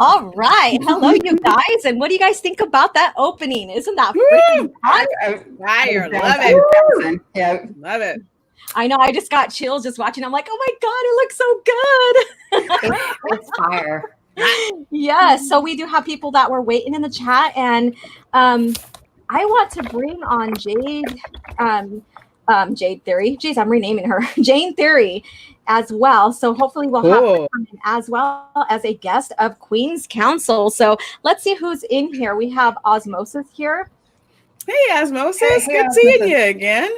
All right. Hello, you guys. And what do you guys think about that opening? Isn't that freaking fun? Fire. Love it. Yeah. Love it. I know. I just got chills just watching. I'm like, oh my God, it looks so good. It's fire. Yes. So we do have people that were waiting in the chat. And I want to bring on Jade Theory. Geez, I'm renaming her. Jane Theory as well. So hopefully we'll have her come in as well as a guest of Queen's Council. So let's see who's in here. We have Osmosis here. Hey, Osmosis. Good seeing you again.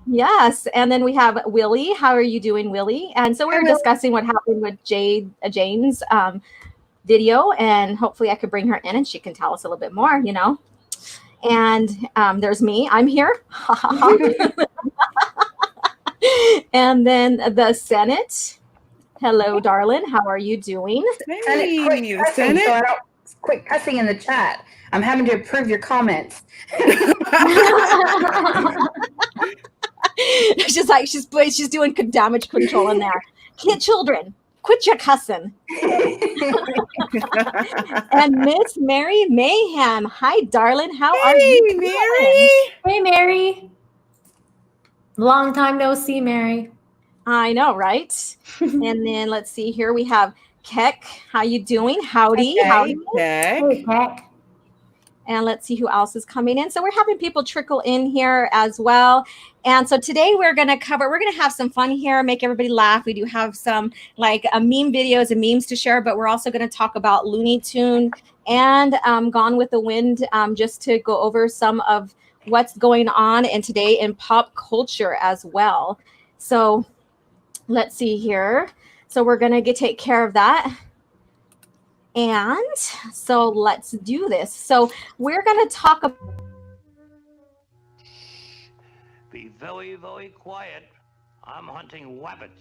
Yes. And then we have Willie. How are you doing, Willie? And so we were discussing what happened with Jane's video, and hopefully I could bring her in and she can tell us a little bit more, you know. And there's me. I'm here. And then the Senate. Hello, darling. How are you doing? Hey, Senate. Quick cussing in the chat. I'm having to approve your comments. She's like, she's doing damage control in there. Children, quit your cussing. And Miss Mary Mayhem. Hi, darling. How are you, Mary? Hey, Mary. Long time no see, Mary. I know, right? And then let's see here. We have Keck. How you doing? Howdy. Okay. Howdy. Hey, Keck. And let's see who else is coming in. So we're having people trickle in here as well. And so today we're going to have some fun here, make everybody laugh. We do have some like meme videos and memes to share, but we're also going to talk about Looney Tunes and Gone with the Wind, just to go over some of what's going on in today in pop culture as well. So let's see here. So we're going to take care of that. And so let's do this. So we're going to talk about. Be very, very quiet. I'm hunting rabbits.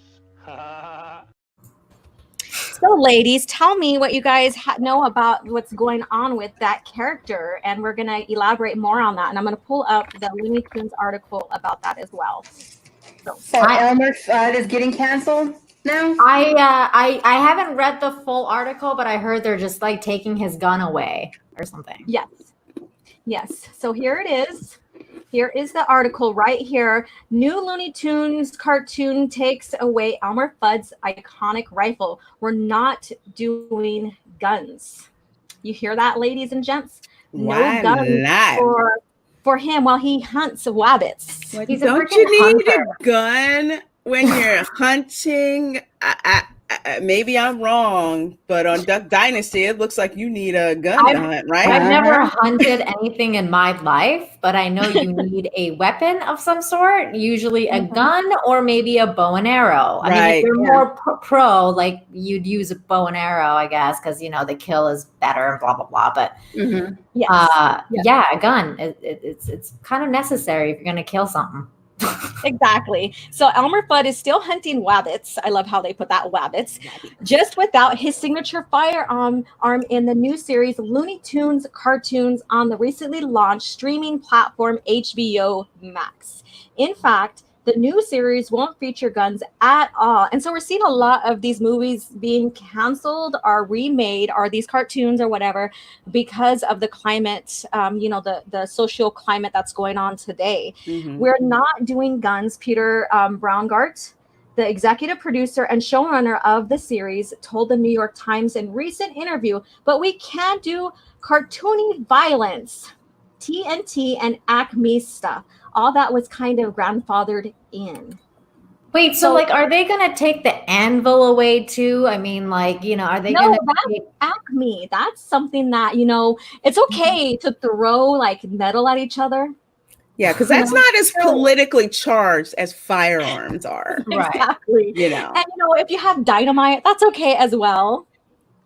So ladies, tell me what you guys know about what's going on with that character. And we're going to elaborate more on that. And I'm going to pull up the Looney Tunes article about that as well. So Elmer Fudd is getting canceled now? I haven't read the full article, but I heard they're just like taking his gun away or something. Yes. So here it is. Here is the article right here. New Looney Tunes cartoon takes away Elmer Fudd's iconic rifle. We're not doing guns. You hear that, ladies and gents? Why no guns not? For him while he hunts rabbits. He's a Don't freaking you need hunter. a gun when you're hunting? Maybe I'm wrong, but on Duck Dynasty, it looks like you need a gun to hunt, right? I've never hunted anything in my life, but I know you need a weapon of some sort, usually a gun or maybe a bow and arrow. I mean, if you're more pro, like you'd use a bow and arrow, I guess, because, you know, the kill is better and blah, blah, blah. But yeah, a gun, it's kind of necessary if you're going to kill something. Exactly. So Elmer Fudd is still hunting wabbits. I love how they put that wabbits. Just without his signature firearm in the new series Looney Tunes cartoons on the recently launched streaming platform HBO Max. In fact, the new series won't feature guns at all. And so we're seeing a lot of these movies being canceled or remade, or these cartoons or whatever, because of the climate, the social climate that's going on today. Mm-hmm. We're not doing guns. Peter Braungart, the executive producer and showrunner of the series, told the New York Times in recent interview, but we can't do cartoony violence, TNT and Acme stuff. All that was kind of grandfathered in. Wait, so like, are they going to take the anvil away too? I mean, like, you know, are they going to take Acme? That's something that, you know, it's okay to throw like metal at each other. Yeah, because that's not as politically charged as firearms are. Exactly. You know. And, you know, if you have dynamite, that's okay as well.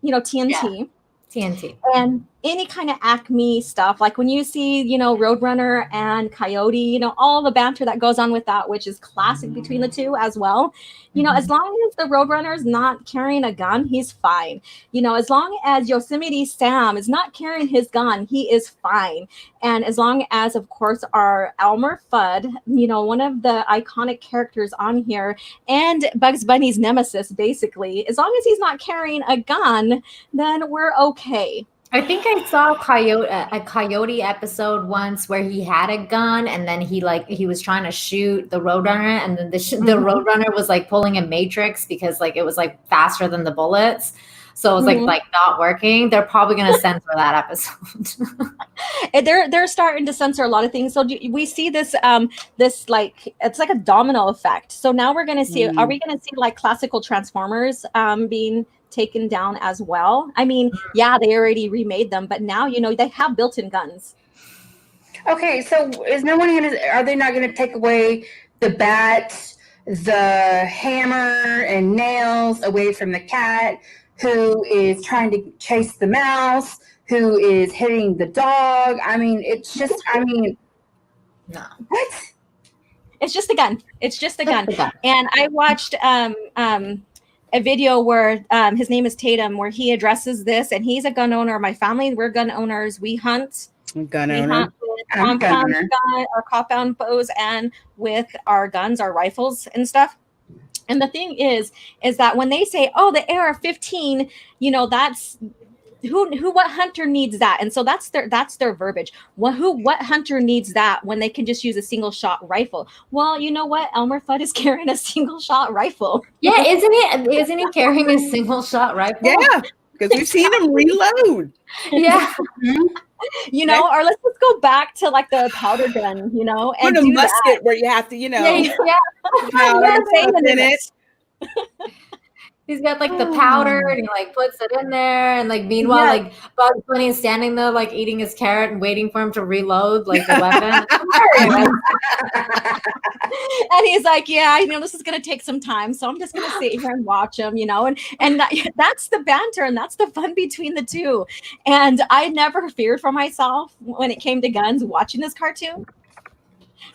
You know, TNT. Yeah. TNT. And any kind of Acme stuff, like when you see, Roadrunner and Coyote, all the banter that goes on with that, which is classic between the two as well. As long as the Roadrunner is not carrying a gun, he's fine. As long as Yosemite Sam is not carrying his gun, he is fine. And as long as, of course, our Elmer Fudd, one of the iconic characters on here, and Bugs Bunny's nemesis, basically, as long as he's not carrying a gun, then we're okay. I think I saw a Coyote episode once where he had a gun, and then he was trying to shoot the Roadrunner, and then the Roadrunner was like pulling a Matrix because like it was like faster than the bullets. So it was like not working. They're probably going to censor that episode. They're starting to censor a lot of things. So we see this this like it's like a domino effect. So now we're going to see. Are we going to see like classical Transformers being taken down as well? I mean, yeah, they already remade them, but now they have built-in guns. Okay, so are they not going to take away the bat, the hammer and nails away from the cat who is trying to chase the mouse, who is hitting the dog? I mean, No. What? It's just a gun. It's just a gun. And I watched a video where his name is Tatum, where he addresses this, and he's a gun owner. My family, we're gun owners. We hunt. Gun owner. Our compound bows and with our guns, our rifles and stuff. And the thing is that when they say, "Oh, the AR-15," that's what hunter needs that, and so that's their verbiage. What hunter needs that when they can just use a single shot rifle? Well, you know what? Elmer Fudd is carrying a single shot rifle. Yeah, isn't he carrying a single shot rifle? Yeah, because we've seen him reload. Yeah. Or let's just go back to like the powder gun, and a do musket that. where you have to, Powder in it. He's got like the powder and he like puts it in there, and like meanwhile like Bugs Bunny is standing there like eating his carrot and waiting for him to reload like the weapon. And he's like, yeah, this is gonna take some time, so I'm just gonna sit here and watch him, and that's the banter and that's the fun between the two. And I never feared for myself when it came to guns watching this cartoon.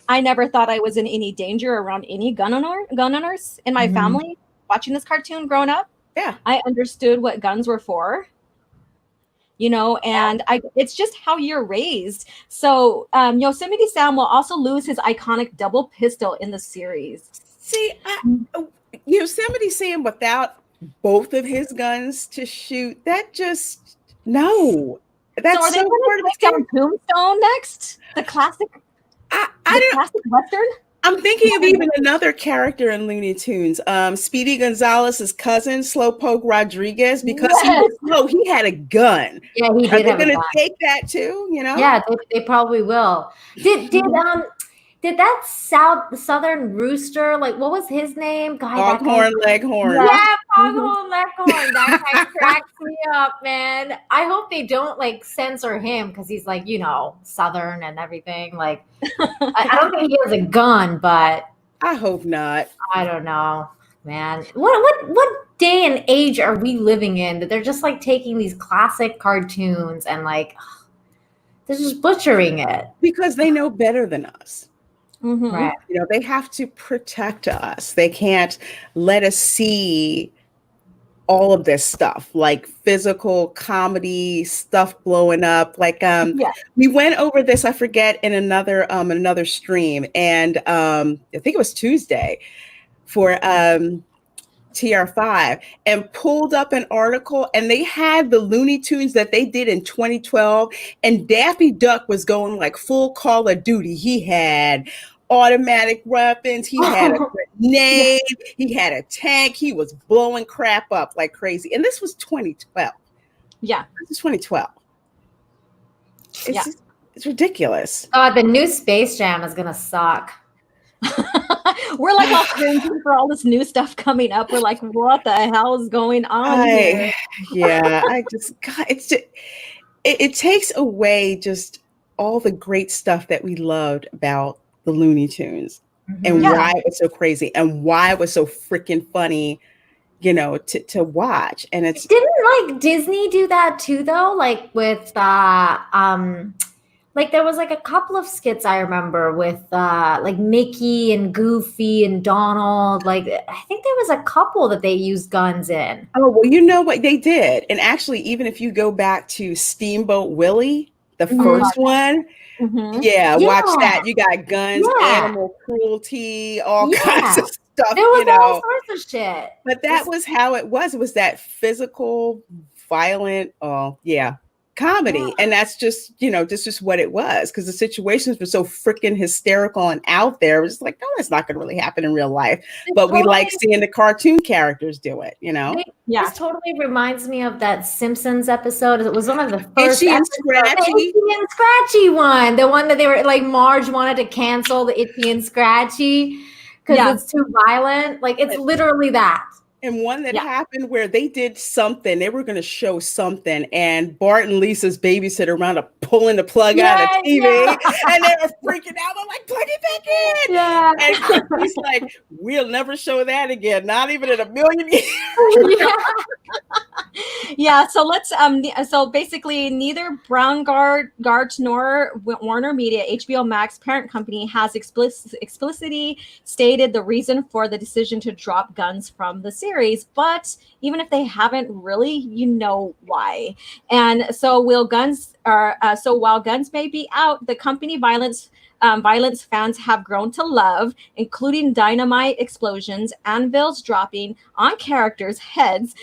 I never thought I was in any danger around any gun owners in my family. Watching this cartoon growing up, I understood what guns were for, and it's just how you're raised. So Yosemite Sam will also lose his iconic double pistol in the series. See, Yosemite Sam without both of his guns to shoot, that just, no. That's so are they going to take down Tombstone next? The classic, classic Western? I'm thinking of even another character in Looney Tunes, Speedy Gonzalez's cousin, Slowpoke Rodriguez, because he had a gun. Yeah, he did. Are they going to take that too? Yeah, they probably will. Did that Southern Rooster, like what was his name? Foghorn Leghorn. Yeah, Foghorn Leghorn. That guy cracks me up, man. I hope they don't like censor him because he's like, Southern and everything. Like, I don't think he has a gun, but I hope not. I don't know, man. What day and age are we living in that they're just like taking these classic cartoons and like they're just butchering it because they know better than us. Mm-hmm. Right. They have to protect us. They can't let us see all of this stuff, like physical comedy stuff blowing up. Like we went over this, I forget, in another stream, and I think it was Tuesday for TR5, and pulled up an article, and they had the Looney Tunes that they did in 2012, and Daffy Duck was going like full Call of Duty. He had automatic weapons, he had a grenade, he had a tank, he was blowing crap up like crazy. And this was 2012. Yeah. This is 2012. It's ridiculous. The new Space Jam is gonna suck. We're like all cringing for all this new stuff coming up. We're like, what the hell is going on here? It takes away just all the great stuff that we loved about the Looney Tunes and why it was so crazy and why it was so freaking funny, to watch. And it's didn't like Disney do that too though, like with like there was like a couple of skits I remember with like Mickey and Goofy and Donald. Like I think there was a couple that they used guns in. Oh, well, you know what they did. And actually, even if you go back to Steamboat Willie, the first one, yeah, watch that. You got guns, animal cruelty, all kinds of stuff. There was all sorts of shit. But that was how it was. It was that physical, violent, comedy. And that's just, this is what it was, because the situations were so freaking hysterical and out there. It was like, no, that's not going to really happen in real life. But we like seeing the cartoon characters do it, This totally reminds me of that Simpsons episode. It was one of the first Itchy and Scratchy one. The one that they were like, Marge wanted to cancel the Itchy and Scratchy because it's too violent. Like, it's literally that. And one that happened where they did something, they were going to show something, and Bart and Lisa's babysitter wound up pulling the plug out of the TV, and they were freaking out. They're like, plug it back in. Yeah. And he's like, we'll never show that again, not even in a million years. So let's so basically neither Brown Guards nor Warner Media, HBO Max parent company, has explicitly stated the reason for the decision to drop guns from the series, but even if they haven't really, you know why. And so while guns may be out, the company violence fans have grown to love, including dynamite explosions, anvils dropping on characters' heads,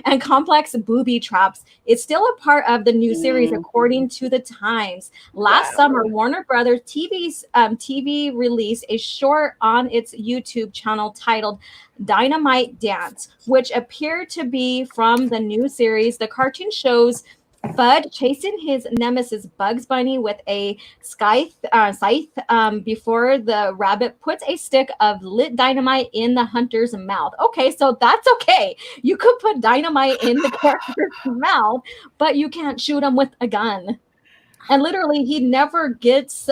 and complex booby traps. It's still a part of the new series, according to the Times. Last summer, Warner Brothers TV released a short on its YouTube channel titled Dynamite Dance, which appeared to be from the new series. The cartoon shows Fudd chasing his nemesis Bugs Bunny with a scythe before the rabbit puts a stick of lit dynamite in the hunter's mouth. Okay, so that's okay. You could put dynamite in the character's mouth, but you can't shoot him with a gun. And literally, he never gets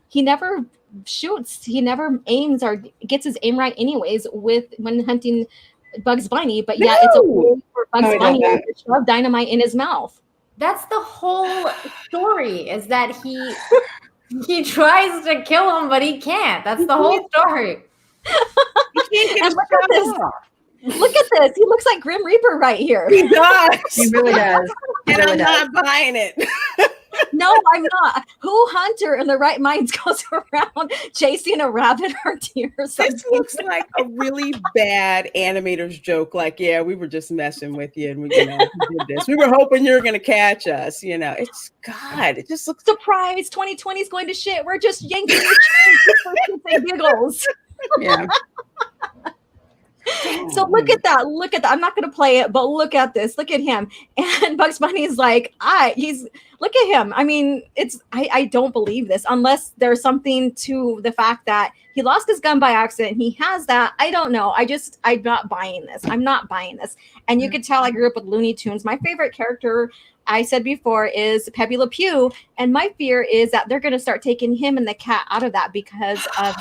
he never shoots, he never aims or gets his aim right anyways when hunting Bugs Bunny, but it's a way for Bugs Bunny to shove dynamite in his mouth. That's the whole story, is that he tries to kill him, but he can't. That's the whole story. And look at this. He looks like Grim Reaper right here. He does. He really does. And I'm not buying it. No, I'm not. Who hunter in the right mind goes around chasing a rabbit or deer or something? This looks like a really bad animator's joke. Like, we were just messing with you, and we did this. We were hoping you were going to catch us. It's God. It just looks. Surprise! 2020 is going to shit. We're just yanking your chain and giggles. Yeah. So look at that. Look at that. I'm not going to play it, but look at this. Look at him. And Bugs Bunny is like, look at him. I mean, I don't believe this unless there's something to the fact that he lost his gun by accident. He has that. I don't know. I'm not buying this. I'm not buying this. And you could tell I grew up with Looney Tunes. My favorite character, I said before, is Pepe Le Pew. And my fear is that they're going to start taking him and the cat out of that because of,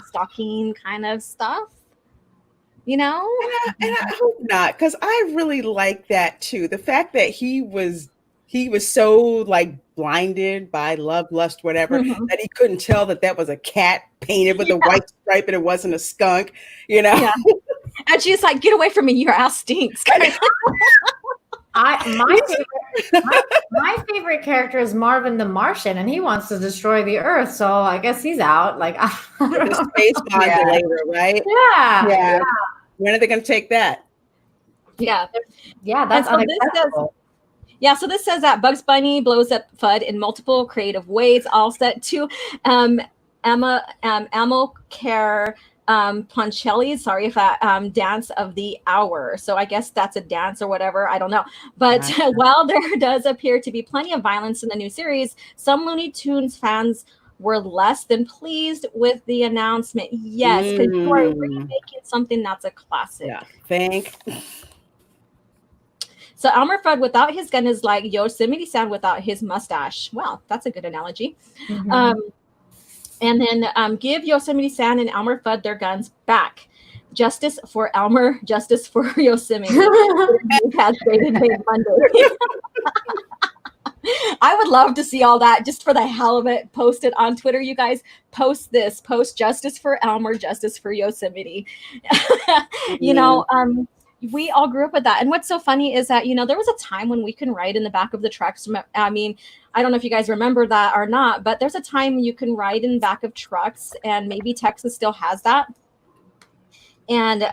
stalking kind of stuff. And I hope not, because I really like that too. The fact that he was so like blinded by love, lust, whatever, that he couldn't tell that was a cat painted with a white stripe and it wasn't a skunk, Yeah. And she's like, "Get away from me! Your ass stinks." My favorite character is Marvin the Martian, and he wants to destroy the Earth. So I guess he's out. Like, the space modulator, right? Yeah. When are they going to take that? Yeah, that's unacceptable. So this says that Bugs Bunny blows up Fudd in multiple creative ways, all set to Amilcare Poncelli's, sorry if that, dance of the hour. So I guess that's a dance or whatever. I don't know. But while there does appear to be plenty of violence in the new series, some Looney Tunes fans were less than pleased with the announcement. Yes, because you are remaking something that's a classic. Yeah, So Elmer Fudd without his gun is like Yosemite Sam without his mustache. Well, that's a good analogy. And then give Yosemite Sam and Elmer Fudd their guns back. Justice for Elmer, justice for Yosemite. Has dated made Monday. I would love to see all that just for the hell of it. Post it on Twitter, you guys. Post this. Post justice for Elmer, justice for Yosemite. You know, we all grew up with that. And what's so funny is that, you know, there was a time when we can ride in the back of the trucks. I mean, I don't know if you guys remember that or not, but there's a time you can ride in the back of trucks, and maybe Texas still has that. And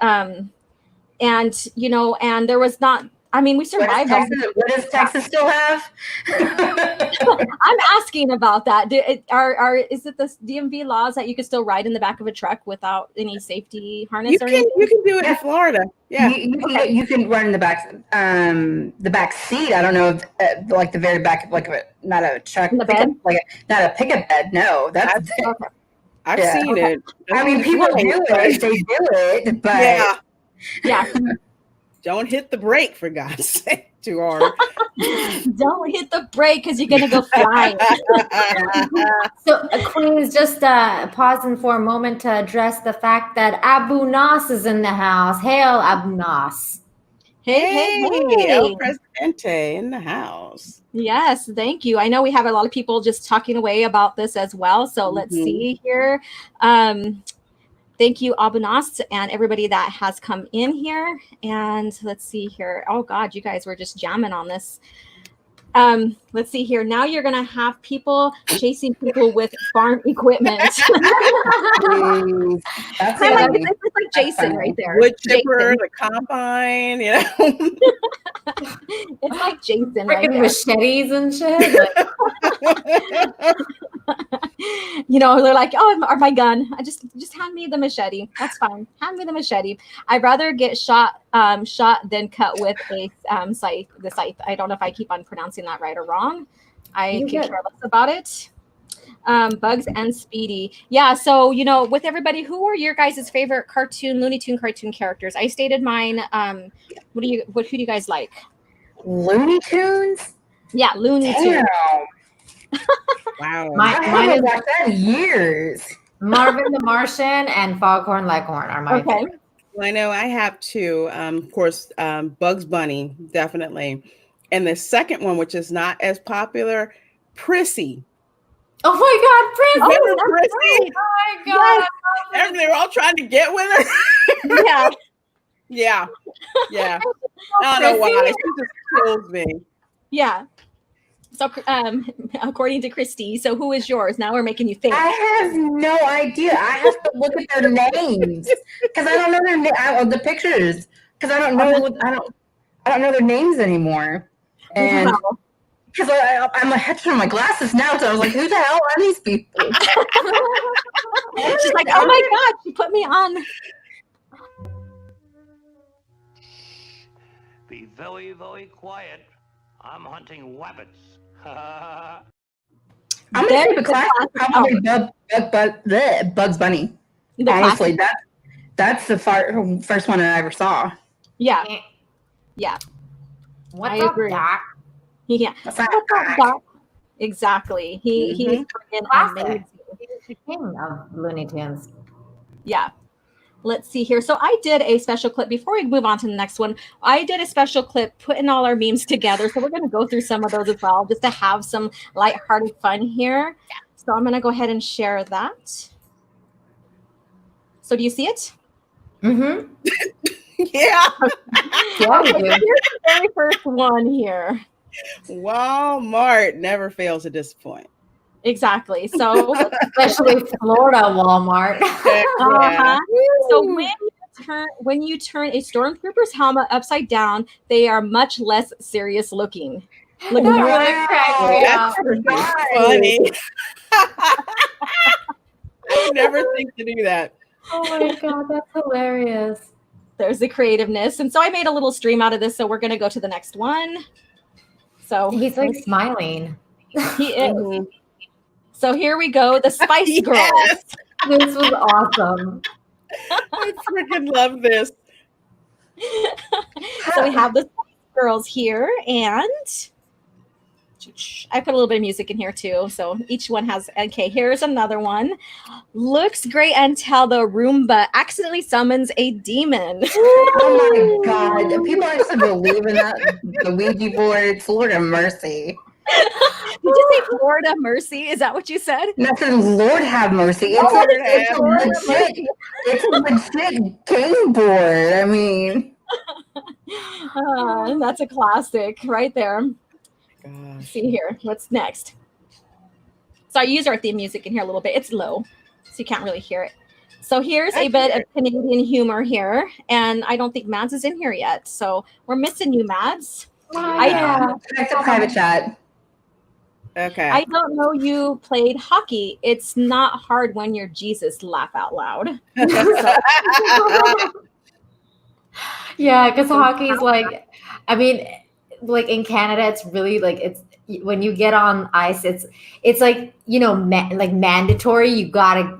you know, and there was not, I mean, we survived. What does Texas still have? I'm asking about that. Is it the DMV laws that you can still ride in the back of a truck without any safety harness? You can do it in Florida. Yeah, you can run in the back seat. I don't know if like the very back of like not a truck, in the bed? Not a pickup bed. No, that's I've seen it. I mean, people do it. They do it, but yeah. Don't hit the brake, for God's sake, too hard. Don't hit the brake because you're going to go flying. So, Queens, just pausing for a moment to address the fact that Abu Nas is in the house. Hail, Abu Nas. Hey. El Presidente in the house. Yes, thank you. I know we have a lot of people just talking away about this as well. So let's see here. Thank you, Abanas, and everybody that has come in here. And let's see here. Oh, God, you guys were just jamming on this. Let's see here. Now you're going to have people chasing people with farm equipment. It's like Jason right there. Wood chipper, the combine, you know. It's like Jason right there. Machetes and shit. You know, they're like, oh, or my gun. I just hand me the machete. That's fine. Hand me the machete. I'd rather get shot than cut with a scythe. The scythe. I don't know if I keep on pronouncing that right or wrong. I can care less about it. Bugs and Speedy. Yeah. So, you know, with everybody, who are your guys' favorite Looney Tune cartoon characters? I stated mine. Who do you guys like? Looney Tunes? Yeah, Looney Tunes. Wow. I haven't watched that in years. Marvin the Martian and Foghorn Leghorn are my favorites. Well, I know I have two. Of course, Bugs Bunny, definitely. And the second one, which is not as popular, Prissy. Oh my God, Prissy! Remember Prissy? Oh my God! Yes. They were all trying to get with her. Yeah. I don't know why. She just kills me. Yeah. So, according to Christy, so who is yours? Now we're making you think. I have no idea. I have to look at their names because I don't know the pictures because I don't know their names anymore. And because I'm a head from my glasses now, so I was like, who the hell are these people? She's like, oh my God, she put me on. Be very, very quiet. I'm hunting wabbits. I'm gonna keep it classic. Probably Bugs Bunny. Honestly, that's the first one I ever saw. Yeah. What's up, Doc? Yeah. What's up, Doc? Exactly. He's freaking amazing. He's the king of Looney Tunes. Yeah. Let's see here. So I did a special clip before we move on to the next one. I did a special clip putting all our memes together. So we're going to go through some of those as well, just to have some lighthearted fun here. So I'm going to go ahead and share that. So do you see it? Mm-hmm. Yeah. Here's the very first one here. Walmart never fails to disappoint. Exactly. So especially Florida Walmart. So when you turn a stormtrooper's helmet upside down, they are much less serious looking. Look at that's funny. I would never think to do that. Oh my God, that's hilarious. There's the creativeness. And so I made a little stream out of this. So we're going to go to the next one. So he's like smiling. He is. So here we go. The Spice Girls. This was awesome. I freaking love this. So we have the Spice Girls here. And I put a little bit of music in here too. So each one has, okay, here's another one. Looks great until the Roomba accidentally summons a demon. Oh my God. People actually believe in that. The Ouija board. Lord have mercy. Did you say Florida Mercy? Is that what you said? Nothing. Lord have mercy. It's a legit game board. I mean, that's a classic right there. Gosh. Let's see here. What's next? So I use our theme music in here a little bit. It's low, so you can't really hear it. So here's a bit of Canadian humor here, and I don't think Mads is in here yet. So we're missing you, Mads. Connect the private chat. Okay. I don't know you played hockey. It's not hard when you're Jesus. Laugh out loud. Yeah, because hockey is like, I mean, like in Canada, it's really like it's when you get on ice, it's like like mandatory. You gotta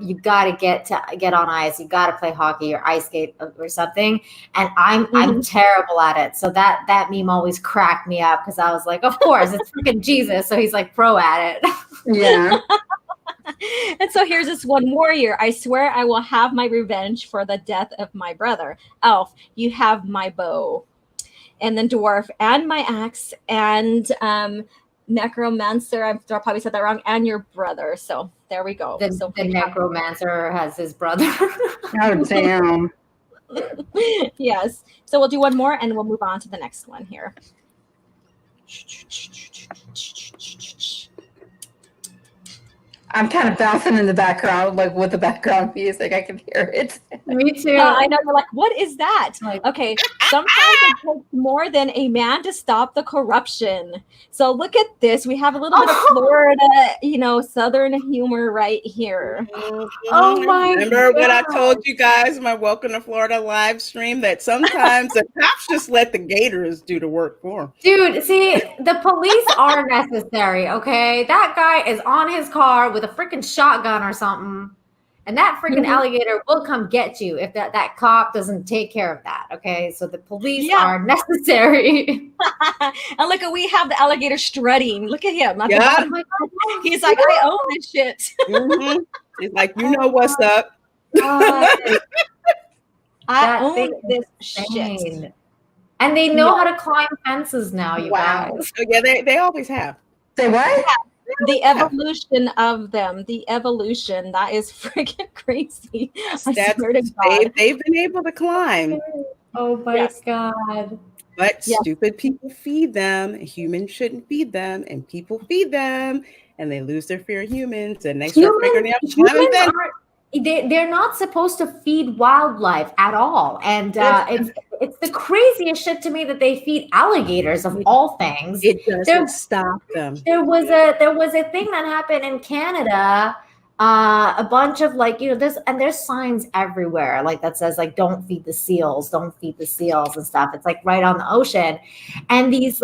get on ice. You gotta play hockey or ice skate or something. And I'm terrible at it. So that meme always cracked me up because I was like, of course, it's freaking Jesus. So he's like pro at it. Yeah. And so here's this one warrior. I swear I will have my revenge for the death of my brother. Elf, you have my bow. And then dwarf and my axe and necromancer. I probably said that wrong. And your brother. So there we go. The necromancer has his brother. Oh, damn. Yes. So we'll do one more and we'll move on to the next one here. I'm kind of bouncing in the background, like with the background music. I can hear it. Me too. I know. You're like, what is that? Okay. Sometimes it takes more than a man to stop the corruption. So look at this. We have a little bit of Florida, Southern humor right here. Oh my Remember God. what I told you guys, my Welcome to Florida live stream, that sometimes the cops just let the gators do the work for them. Dude, see, the police are necessary, okay? That guy is on his car with a freaking shotgun or something, and that freaking alligator will come get you if that cop doesn't take care of that, okay? So the police are necessary. And look, we have the alligator strutting. Look at him. Yeah. He's like, I own this shit. He's like, you know what's up. I own this shit. And they know how to climb fences now, you guys. Oh, yeah, they always have. Say what? The evolution of them. The evolution. That is freaking crazy. I swear to God. They've been able to climb. Oh my God. But stupid people feed them. Humans shouldn't feed them. And people feed them. And they lose their fear of humans. And they start figuring out climbing fences. They're not supposed to feed wildlife at all, and it's the craziest shit to me that they feed alligators of all things. It doesn't stop them. There was a thing that happened in Canada. A bunch of there's signs everywhere that says don't feed the seals and stuff. It's right on the ocean, and these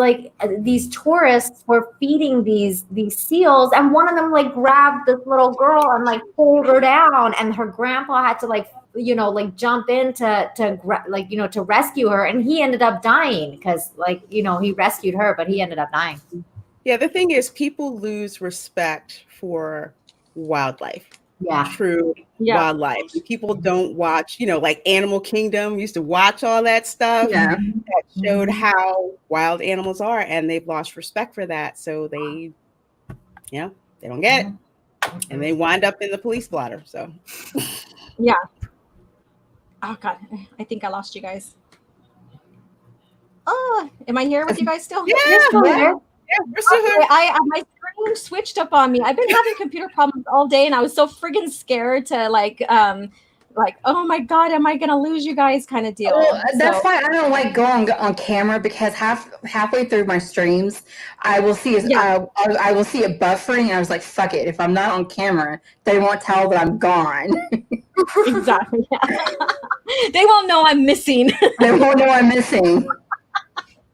tourists were feeding these seals, and one of them grabbed this little girl and pulled her down, and her grandpa had to jump in to rescue her, and he ended up dying because he rescued her, but he ended up dying. Yeah, the thing is, people lose respect for wildlife. True wildlife. People don't watch, like Animal Kingdom used to watch all that stuff. That showed how wild animals are, and they've lost respect for that. So they don't get it. And they wind up in the police blotter. So Oh God, I think I lost you guys. Oh, am I here with you guys still? You're still here. Yeah, we're still here. My screen switched up on me. I've been having computer problems all day, and I was so friggin' scared to oh my God, am I gonna lose you guys kind of deal. Well, that's why I don't like going on camera, because halfway through my streams, I will see I will see it buffering, and I was like, fuck it. If I'm not on camera, they won't tell that I'm gone. Exactly. Yeah. They won't know I'm missing. They won't know I'm missing.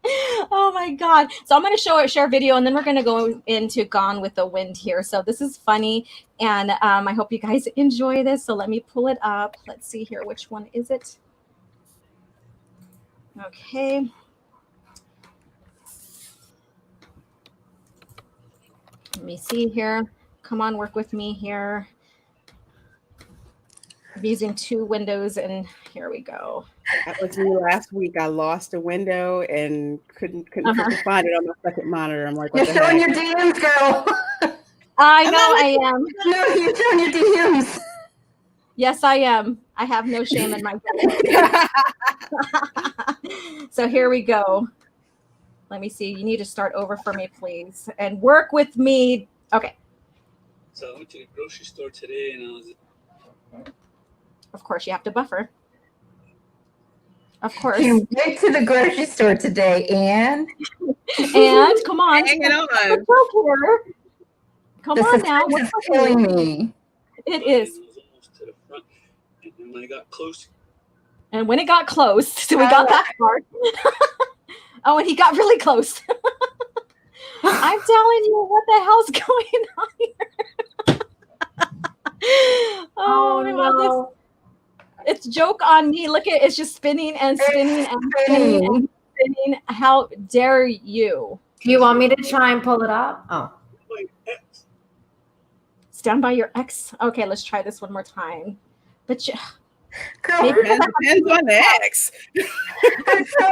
Oh my God. So I'm going to share a video, and then we're going to go into Gone with the Wind here. So this is funny, and I hope you guys enjoy this. So let me pull it up. Let's see here. Which one is it? Okay. Let me see here. Come on, work with me here. I'm using 2 windows, and here we go. That was me last week. I lost a window and couldn't freaking find it on my second monitor. I'm like, what you're the showing heck? your DMs, girl. I know I am. No, you're showing your DMs. Yes, I am. I have no shame in my So here we go. Let me see. You need to start over for me, please, and work with me. Okay. So I went to the grocery store today, and I was. Of course, you have to buffer. Of course. You went to the grocery store today, and come on. Hang it on. Come on now. What's killing me? It is. I was almost to the front, and then when I got close. And when it got close, so we got that far. Oh, and he got really close. I'm telling you, what the hell's going on here? Oh no. It's joke on me. Look at it's just spinning and spinning and spinning and spinning. How dare you? Do you want me to try and pull it up? Oh. Stand by your ex. Okay, let's try this one more time. But Girl, depends on the ex. I'm so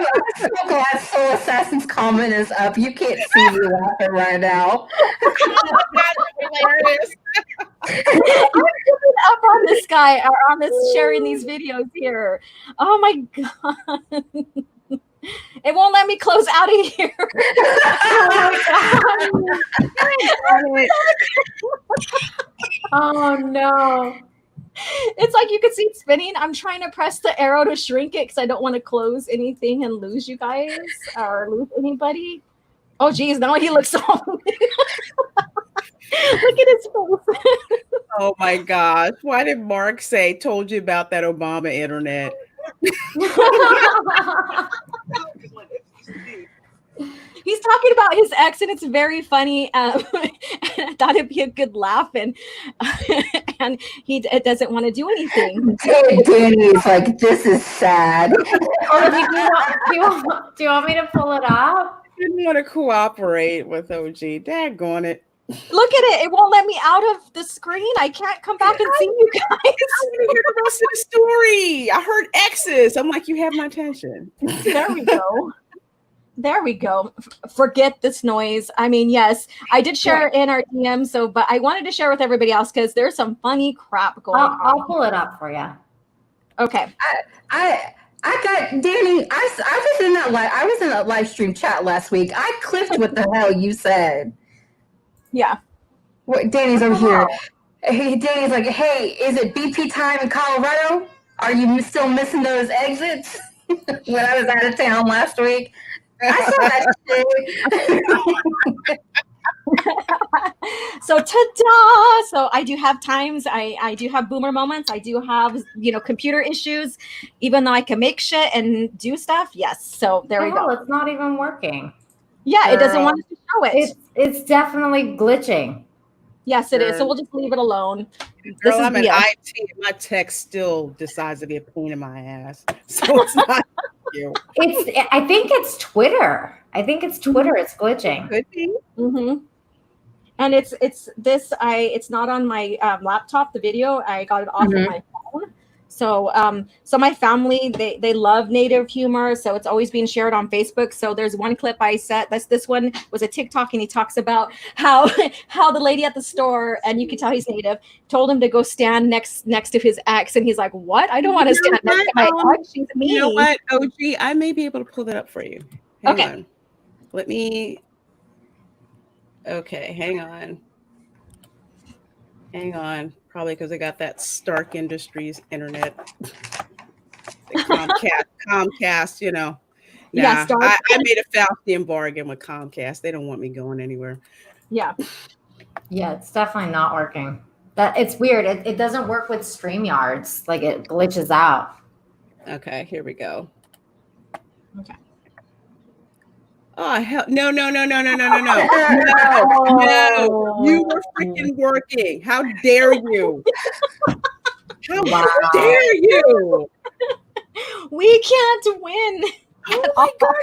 glad Soul Assassin's comment is up. You can't see me laughing right now. I'm up on this guy or on this sharing these videos here. Oh my god. It won't let me close out of here. Oh no. It's like you can see it spinning. I'm trying to press the arrow to shrink it because I don't want to close anything and lose you guys or lose anybody. Oh geez, now he looks so Look at his face. Oh my gosh. Why did Mark say told you about that Obama internet? He's talking about his ex, and it's very funny. And I thought it'd be a good laugh, and it doesn't want to do anything. Danny's like, this is sad. Do you want me to pull it up? I didn't want to cooperate with OG. Daggone it. Look at it. It won't let me out of the screen. I can't come back and see you guys. I want to hear the rest of the story. I heard exes. I'm like, you have my attention. There we go. There we go. Forget this noise. I mean, yes, I did share it in our DM. But I wanted to share with everybody else because there's some funny crap going on. I'll pull it up for you. Okay. I got Danny. I was in that live stream chat last week. I clipped what the hell you said. Yeah. What Danny's over here. Hey, Danny's like, hey, is it BP time in Colorado? Are you still missing those exits? When I was out of town last week. I saw that shit. So ta-da! So I do have times. I do have boomer moments. I do have computer issues, even though I can make shit and do stuff. Yes. So there we go. It's not even working. Yeah, it doesn't want us to show it. It's definitely glitching. Yes, it is. So we'll just leave it alone. Girl, I'm in IT. My tech still decides to be a pain in my ass. So it's not you. I think it's Twitter. It's glitching. Could be. Mm-hmm. And it's not on my laptop. The video I got it off of my phone. So my family they love Native humor, so it's always being shared on Facebook. So there's one clip I set. This one was a TikTok, and he talks about how the lady at the store, and you can tell he's Native, told him to go stand next to his ex, and he's like, "What? I don't want to stand next to my ex. She's me." You know what, OG? I may be able to pull that up for you. Hang on. Let me. Okay, hang on. Probably because I got that Stark Industries internet. Comcast, Nah, yeah, I made a Faustian bargain with Comcast. They don't want me going anywhere. Yeah. Yeah, it's definitely not working. It's weird. It doesn't work with StreamYards. Like it glitches out. Okay, here we go. Okay. Oh hell no. No. You were freaking working. How dare you? How dare you? We can't win. Oh my god,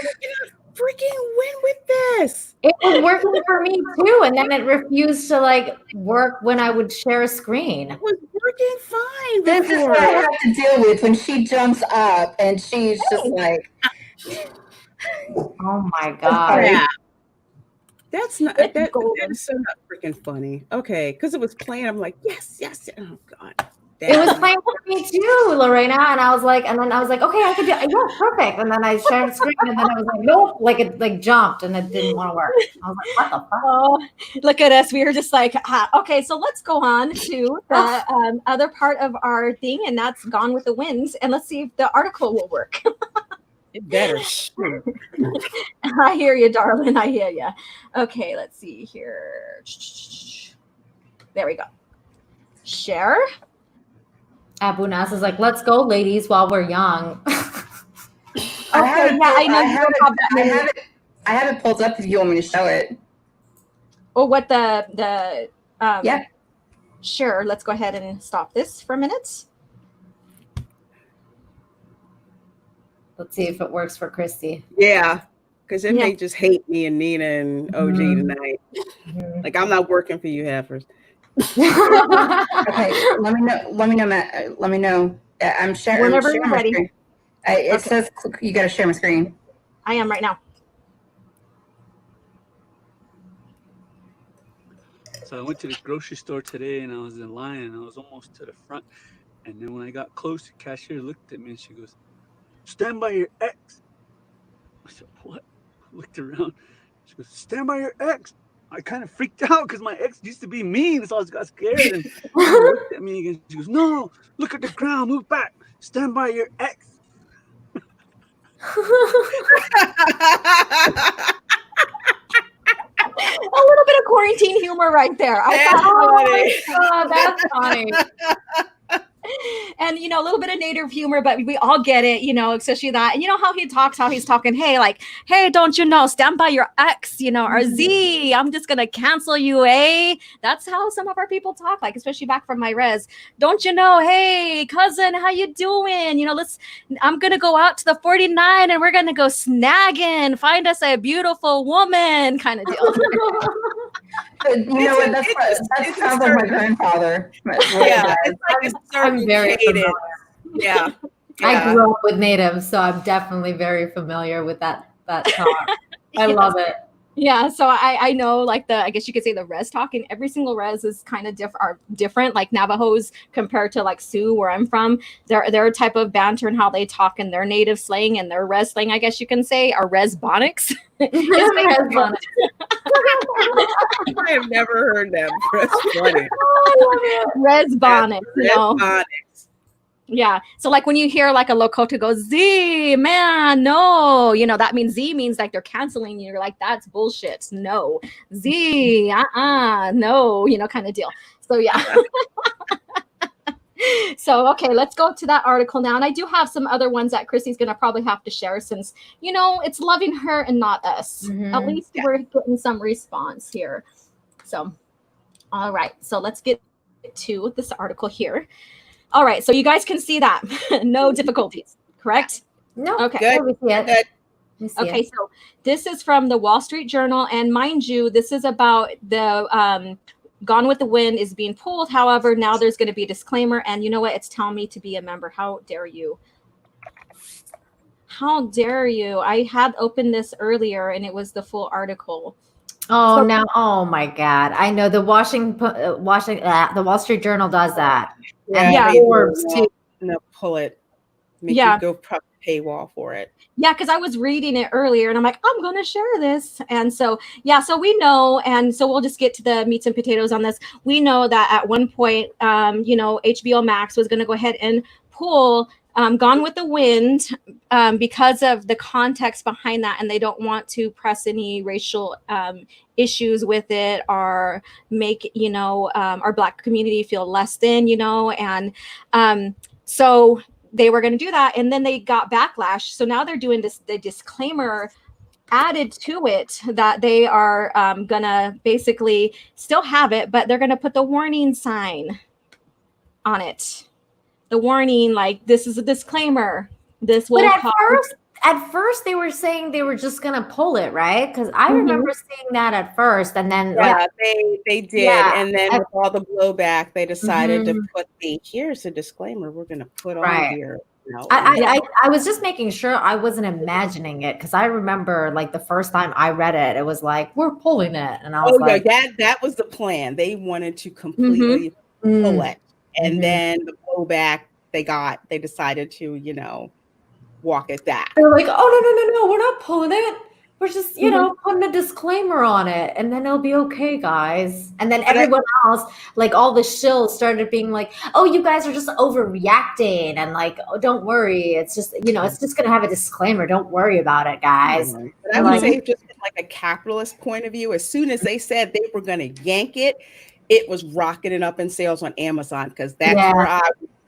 freaking win with this. It was working for me too, and then it refused to like work when I would share a screen. It was working fine. This is what I have to deal with when she jumps up and she's just like, oh my God. Yeah. That's not that is so not freaking funny. Okay, because it was playing. I'm like, yes. Oh God. It was playing for me too, Lorena, and I was like, okay, I could do it. Yeah, perfect. And then I shared the screen, and then I was like, nope, like it like jumped, and it didn't want to work. I was like, what the fuck? Oh, look at us. We were just like, okay, so let's go on to the other part of our thing, and that's Gone with the Wind, and let's see if the article will work. It better. I hear you, darling. I hear you. Okay, let's see here. There we go. Share. Abu Nas is like, let's go, ladies, while we're young. I have it pulled up if you want me to show it. Oh, what the yeah. Sure, let's go ahead and stop this for a minute. Let's see if it works for Christy. Yeah, because it may just hate me and Nina and OG tonight. Like, I'm not working for you heifers. Okay, let me know, Matt. Let me know. I'm sharing. Whenever you're ready. It says you got to share my screen. I am right now. So I went to the grocery store today and I was in line and I was almost to the front. And then when I got close, the cashier looked at me and she goes, "Stand by your ex." I said, "What?" I looked around. She goes, "Stand by your ex." I kind of freaked out because my ex used to be mean, so I got scared. And she looked at me again. She goes, "No, look at the ground, move back, stand by your ex." A little bit of quarantine humor right there. That's funny. And, a little bit of native humor, but we all get it, especially that. And how he's talking, hey, don't you know, stand by your ex, or Z, I'm just going to cancel you, eh? That's how some of our people talk, like, especially back from my res. Don't you know, hey, cousin, how you doing? I'm going to go out to the 49 and we're going to go snagging, find us a beautiful woman kind of deal. That sounds like my grandfather. Yeah, it's like I'm very familiar. Yeah. I grew up with natives, so I'm definitely very familiar with that talk. I love it. Yeah, so I know, like, I guess you could say the res talk, and every single res is kind of different. Like Navajos compared to like Sioux, where I'm from, their type of banter and how they talk in their native slang and their res slang, I guess you can say, are resbonics. I have never heard that. Resbonics. Resbonics. Yeah. So like when you hear like a Lakota go, Z, man, no, that means Z means like they're canceling you. You're like, that's bullshit. No. Z, no, kind of deal. So yeah. So, okay, let's go to that article now. And I do have some other ones that Chrissy's going to probably have to share since, it's loving her and not us. Mm-hmm. At least we're getting some response here. So, all right. So let's get to this article here. All right, so you guys can see that. No difficulties, correct? No. Okay. Good. Okay, so this is from the Wall Street Journal, and mind you, this is about the Gone with the Wind is being pulled. However, now there's going to be a disclaimer, and you know what? It's telling me to be a member. How dare you? How dare you? I had opened this earlier, and it was the full article. Oh, now, oh my God! I know the the Wall Street Journal does that. Yeah, Forbes too. No, pull it. Make you go paywall for it. Yeah, because I was reading it earlier, and I'm like, I'm going to share this, and so so we know, and so we'll just get to the meats and potatoes on this. We know that at one point, HBO Max was going to go ahead and pull Gone with the Wind because of the context behind that, and they don't want to press any racial issues with it or make our Black community feel less than, and so they were going to do that, and then they got backlash. So now they're doing the disclaimer added to it that they are gonna basically still have it, but they're gonna put the warning sign on it. The warning, like, this is a disclaimer. This will at first they were saying they were just gonna pull it, right? Because I remember seeing that at first, and then they did, and then with all the blowback, they decided to put here's a disclaimer we're gonna put on here. I was just making sure I wasn't imagining it, because I remember like the first time I read it, it was like, we're pulling it, and I was like, that was the plan. They wanted to completely pull it, and then the blowback they decided to walk it back. They're like, oh no, we're not pulling it. We're just, putting a disclaimer on it, and then it'll be okay, guys. And then everyone else, like all the shills, started being like, oh, you guys are just overreacting, and like, oh, don't worry. It's just, it's just gonna have a disclaimer. Don't worry about it, guys. But I would say, just from like a capitalist point of view, as soon as they said they were gonna yank it, it was rocketing up in sales on Amazon, because that's where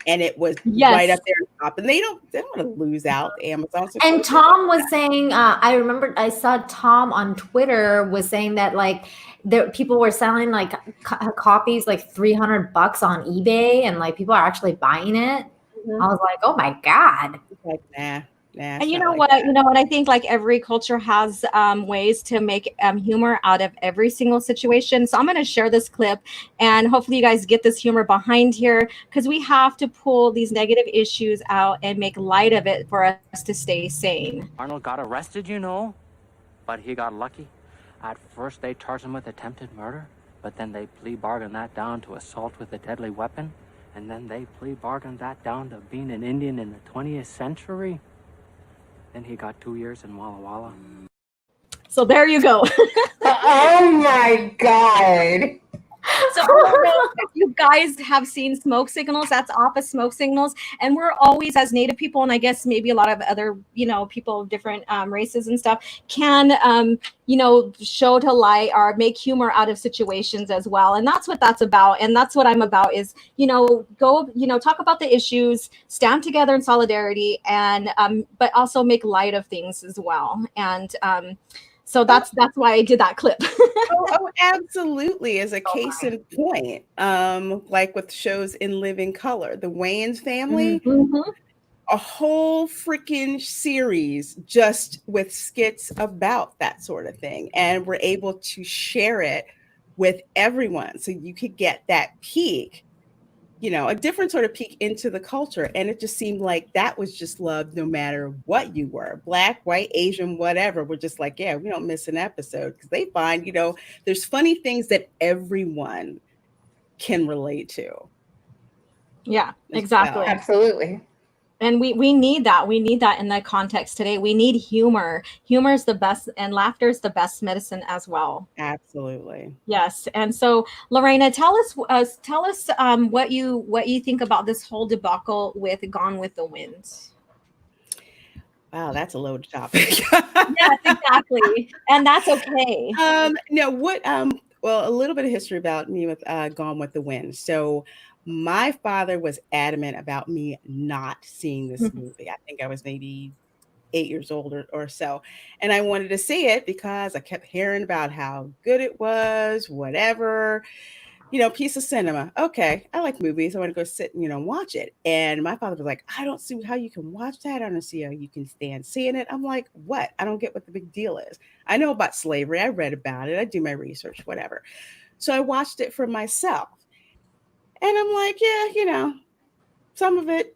and it was right up there on top, and they don't want to lose out Amazon. And Tom was saying, I remember I saw Tom on Twitter was saying that like people were selling like copies like $300 on eBay, and like people are actually buying it. I was like, oh my God. Like, nah. And you know what? I think like every culture has ways to make humor out of every single situation. So I'm going to share this clip, and hopefully you guys get this humor behind here, because we have to pull these negative issues out and make light of it for us to stay sane. Arnold got arrested, but he got lucky. At first they charged him with attempted murder, but then they plea bargained that down to assault with a deadly weapon, and then they plea bargained that down to being an Indian in the 20th century. Then he got 2 years in Walla Walla. So there you go. Oh my God. So I don't know if you guys have seen Smoke Signals. That's Office Smoke Signals. And we're always, as Native people, and I guess maybe a lot of other, people of different races and stuff, can, show to light or make humor out of situations as well. And that's what that's about. And that's what I'm about is, talk about the issues, stand together in solidarity, and but also make light of things as well. And so that's why I did that clip. oh, absolutely. As a case in point, like with shows in Living Color, the Wayans family, a whole freaking series just with skits about that sort of thing. And we're able to share it with everyone. So you could get that peek, a different sort of peek into the culture. And it just seemed like that was just loved no matter what you were, Black, white, Asian, whatever. We're just like, we don't miss an episode, because they find, there's funny things that everyone can relate to. Yeah, exactly. Absolutely. And we need that. We need that in the context today. We need humor. Humor is the best, and laughter is the best medicine as well. Absolutely. Yes. And so, Lorena, tell us what you think about this whole debacle with Gone with the Wind. Wow, that's a loaded topic. Yes, exactly, and that's okay. Well, a little bit of history about me with Gone with the Wind. So my father was adamant about me not seeing this movie. I think I was maybe 8 years old or so. And I wanted to see it because I kept hearing about how good it was, whatever, piece of cinema. Okay, I like movies. I want to go sit and, watch it. And my father was like, I don't see how you can watch that. I don't see how you can stand seeing it. I'm like, what? I don't get what the big deal is. I know about slavery. I read about it. I do my research, whatever. So I watched it for myself. And I'm like, some of it,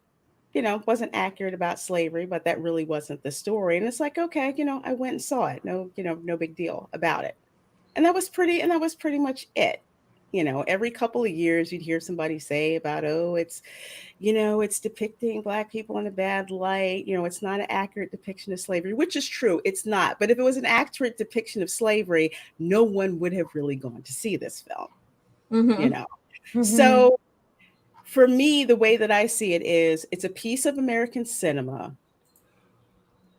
wasn't accurate about slavery, but that really wasn't the story. And it's like, okay, I went and saw it. No, no big deal about it. And that was pretty much it. Every couple of years you'd hear somebody say about, it's depicting Black people in a bad light. It's not an accurate depiction of slavery, which is true. It's not. But if it was an accurate depiction of slavery, no one would have really gone to see this film, So for me, the way that I see it is it's a piece of American cinema,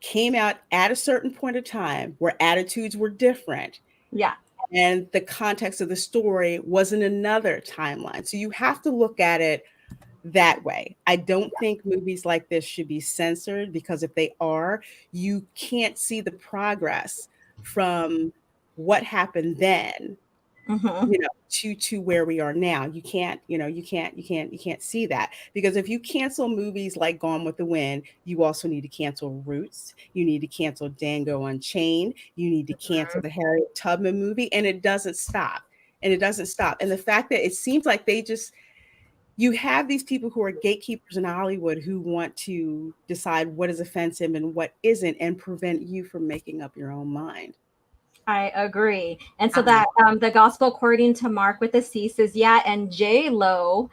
came out at a certain point of time where attitudes were different. Yeah. And the context of the story was in another timeline. So you have to look at it that way. I don't think movies like this should be censored, because if they are, you can't see the progress from what happened then, to where we are now. You can't see that, because if you cancel movies like Gone with the Wind, you also need to cancel Roots. You need to cancel Django Unchained. You need to cancel the Harriet Tubman movie, and it doesn't stop. And the fact that it seems like you have these people who are gatekeepers in Hollywood who want to decide what is offensive and what isn't, and prevent you from making up your own mind. I agree. And so that the gospel according to Mark with a C says, yeah, and J-Lo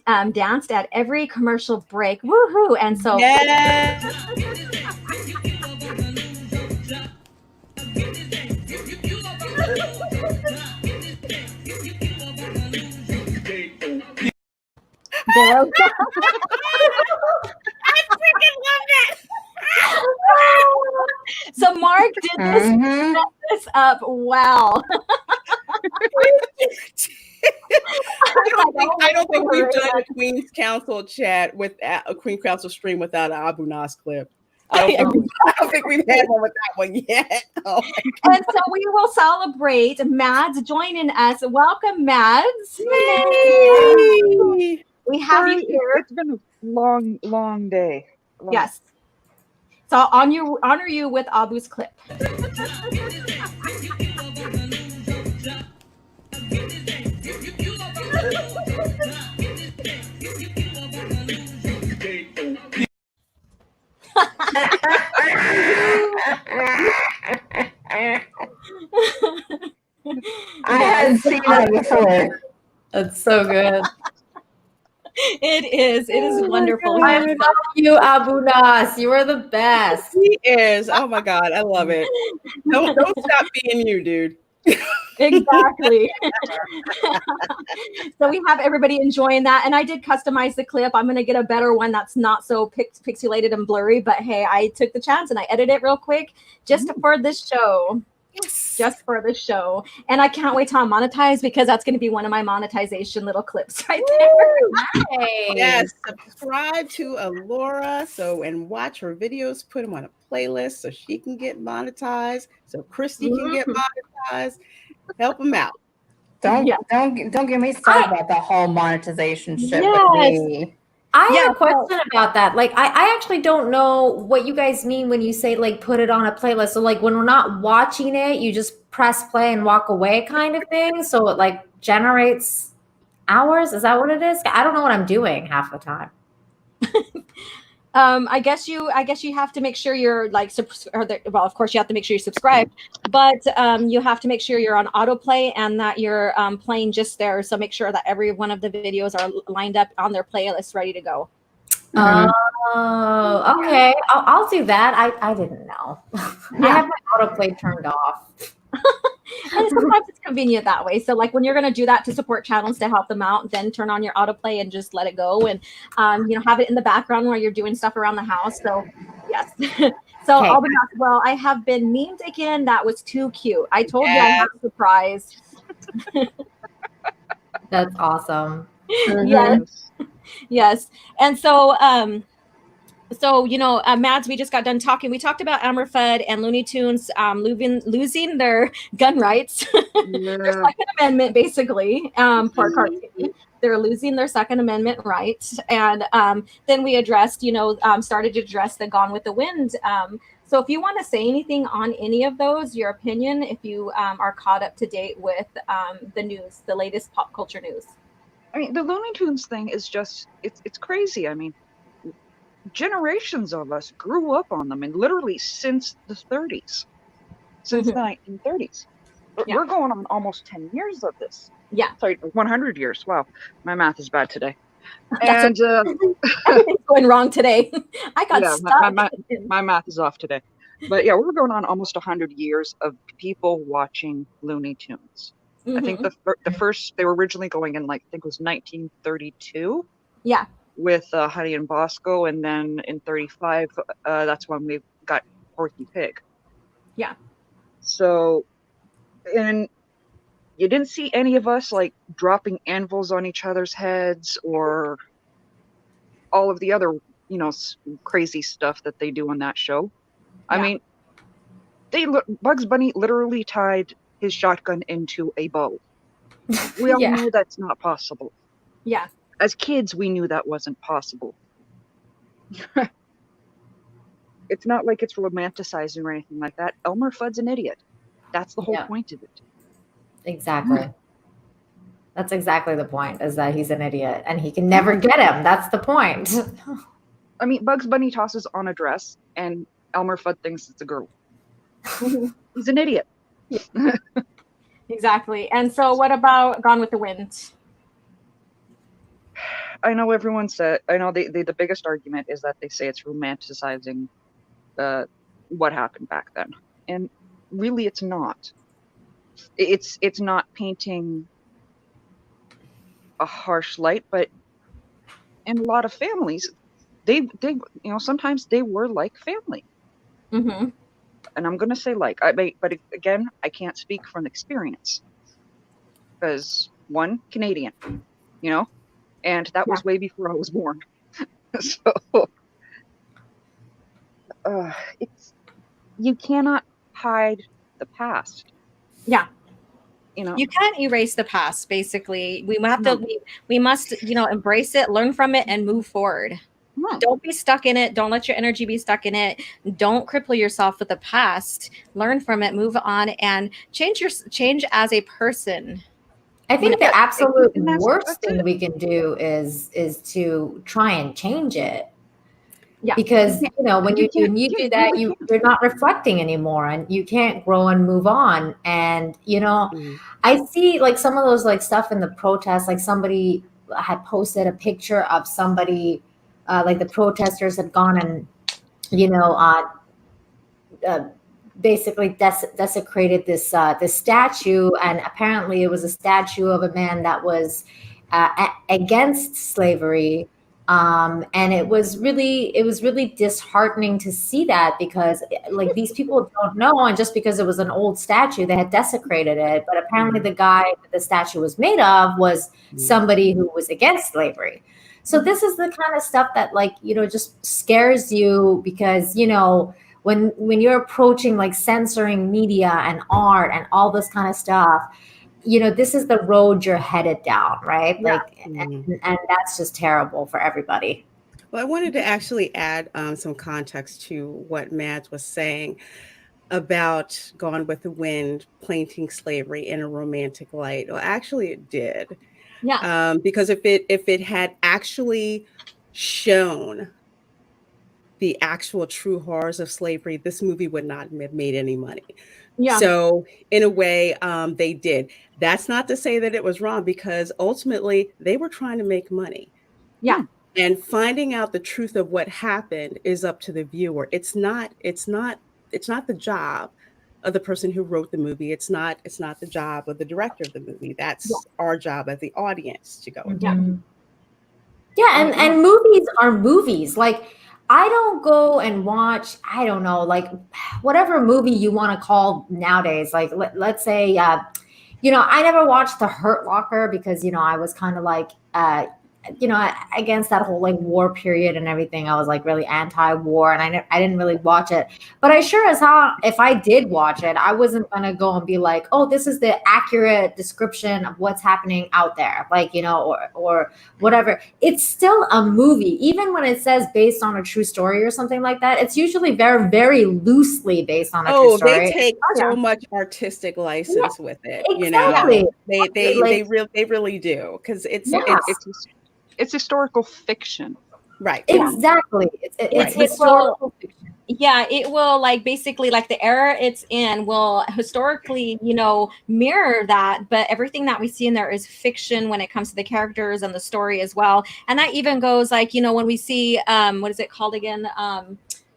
danced at every commercial break. Woohoo. And so I freaking love that. So Mark did set this up well. I don't think we've done a Queen's Council chat with a Queen Council stream without an Abu Nas clip. I don't think we've had one with that one yet. Oh, and so we will celebrate Mads joining us. Welcome, Mads. Yay! We have you here. It's been a long day. Yes. So I'll honor you with Abu's clip. I hadn't seen that before. That's so good. It is wonderful. I love you, Abu Nas. You are the best. He is. Oh my God, I love it. Don't stop being you, dude. Exactly. So we have everybody enjoying that, and I did customize the clip. I'm going to get a better one that's not so pixelated and blurry, but hey, I took the chance and I edited it real quick just for this show. Yes, just for the show. And I can't wait till I'm monetized, because that's going to be one of my monetization little clips right there. Nice. Yes, subscribe to Alora and watch her videos, put them on a playlist so she can get monetized, so Christy can get monetized. Help them out. Don't get me started about the whole monetization shit with me. I have a question about that. Like, I actually don't know what you guys mean when you say, like, put it on a playlist. So, like, when we're not watching it, you just press play and walk away kind of thing. So it, like, generates hours. Is that what it is? I don't know what I'm doing half the time. I guess you have to make sure you're like, well, of course you have to make sure you're subscribed, but you have to make sure you're on autoplay and that you're playing just there. So make sure that every one of the videos are lined up on their playlist, ready to go. Oh, okay. I'll do that. I didn't know. I have my autoplay turned off. And sometimes it's convenient that way. So like when you're going to do that to support channels to help them out, then turn on your autoplay and just let it go, and have it in the background while you're doing stuff around the house. So yes. So Okay. I'll be back. Well, I have been memed again. That was too cute. I told you I have a surprise. That's awesome. Yes. And so Mads, we just got done talking. We talked about Elmer Fudd and Looney Tunes losing their gun rights, their Second Amendment, basically, for cartoon. They're losing their Second Amendment rights. And then we addressed, started to address the Gone with the Wind. So if you want to say anything on any of those, your opinion, if you are caught up to date with the news, the latest pop culture news. I mean, the Looney Tunes thing is just, it's crazy. I mean, generations of us grew up on them, and literally since the 30s, since the 1930s. We're going on almost 10 years of this. Yeah. Sorry, 100 years. Wow, my math is bad today. And everything's going wrong today. I got stuck. My math is off today. But yeah, we're going on almost 100 years of people watching Looney Tunes. I think the first, they were originally going in, like, I think it was 1932. Yeah. With Honey and Bosco, and then in 35, that's when we got Porky Pig. Yeah. So, and you didn't see any of us like dropping anvils on each other's heads or all of the other, crazy stuff that they do on that show. Yeah. I mean, Bugs Bunny literally tied his shotgun into a bow. We all Yeah. know that's not possible. Yeah. As kids, we knew that wasn't possible. It's not like it's romanticizing or anything like that. Elmer Fudd's an idiot. That's the whole Yeah. point of it. Exactly. That's exactly the point, is that he's an idiot and he can never get him. That's the point. I mean, Bugs Bunny tosses on a dress and Elmer Fudd thinks it's a girl. He's an idiot. Exactly. And so what about Gone with the Wind? I know everyone said, I know the biggest argument is that they say it's romanticizing what happened back then. And really it's not. It's not painting a harsh light, but in a lot of families, they sometimes they were like family. Mm-hmm. And I'm gonna say but again, I can't speak from experience because one, Canadian, and that was way before I was born. So you cannot hide the past. Yeah. You can't erase the past. Basically, we must embrace it, learn from it, and move forward. Don't be stuck in it. Don't let your energy be stuck in it. Don't cripple yourself with the past. Learn from it, move on, and change as a person. I think the absolute worst thing we can do is to try and change it. Yeah. Because when you do that, you're not reflecting anymore, and you can't grow and move on. And I see like some of those like stuff in the protests, like somebody had posted a picture of somebody like the protesters had gone and basically desecrated this statue, and apparently it was a statue of a man that was against slavery. And it was really disheartening to see that, because like these people don't know, and just because it was an old statue, they had desecrated it. But apparently the guy that the statue was made of was somebody who was against slavery. So this is the kind of stuff that just scares you, because when you're approaching like censoring media and art and all this kind of stuff, this is the road you're headed down, right? Yeah. And that's just terrible for everybody. Well, I wanted to actually add some context to what Mads was saying about Gone with the Wind painting slavery in a romantic light. Well, actually it did. Yeah. Because if it had actually shown the actual true horrors of slavery, this movie would not have made any money. Yeah. So in a way, they did. That's not to say that it was wrong, because ultimately they were trying to make money. Yeah. And finding out the truth of what happened is up to the viewer. It's not the job of the person who wrote the movie. It's not the job of the director of the movie. That's our job as the audience to go into. Yeah, and movies are movies. Like, I don't go and watch, I don't know, like whatever movie you want to call nowadays. Like, let's say, I never watched The Hurt Locker because, I was kind of like, against that whole like war period and everything. I was like really anti-war, and I didn't really watch it. But I sure as hell, if I did watch it, I wasn't gonna go and be like, oh, this is the accurate description of what's happening out there, like or whatever. It's still a movie, even when it says based on a true story or something like that. It's usually very, very loosely based on a true story. They take so much artistic license with it. Exactly. They really do, because it's historical fiction. Right. Exactly. It's historical fiction. Yeah, it will like basically like the era it's in will historically, mirror that, but everything that we see in there is fiction when it comes to the characters and the story as well. And that even goes like, when we see what is it called again?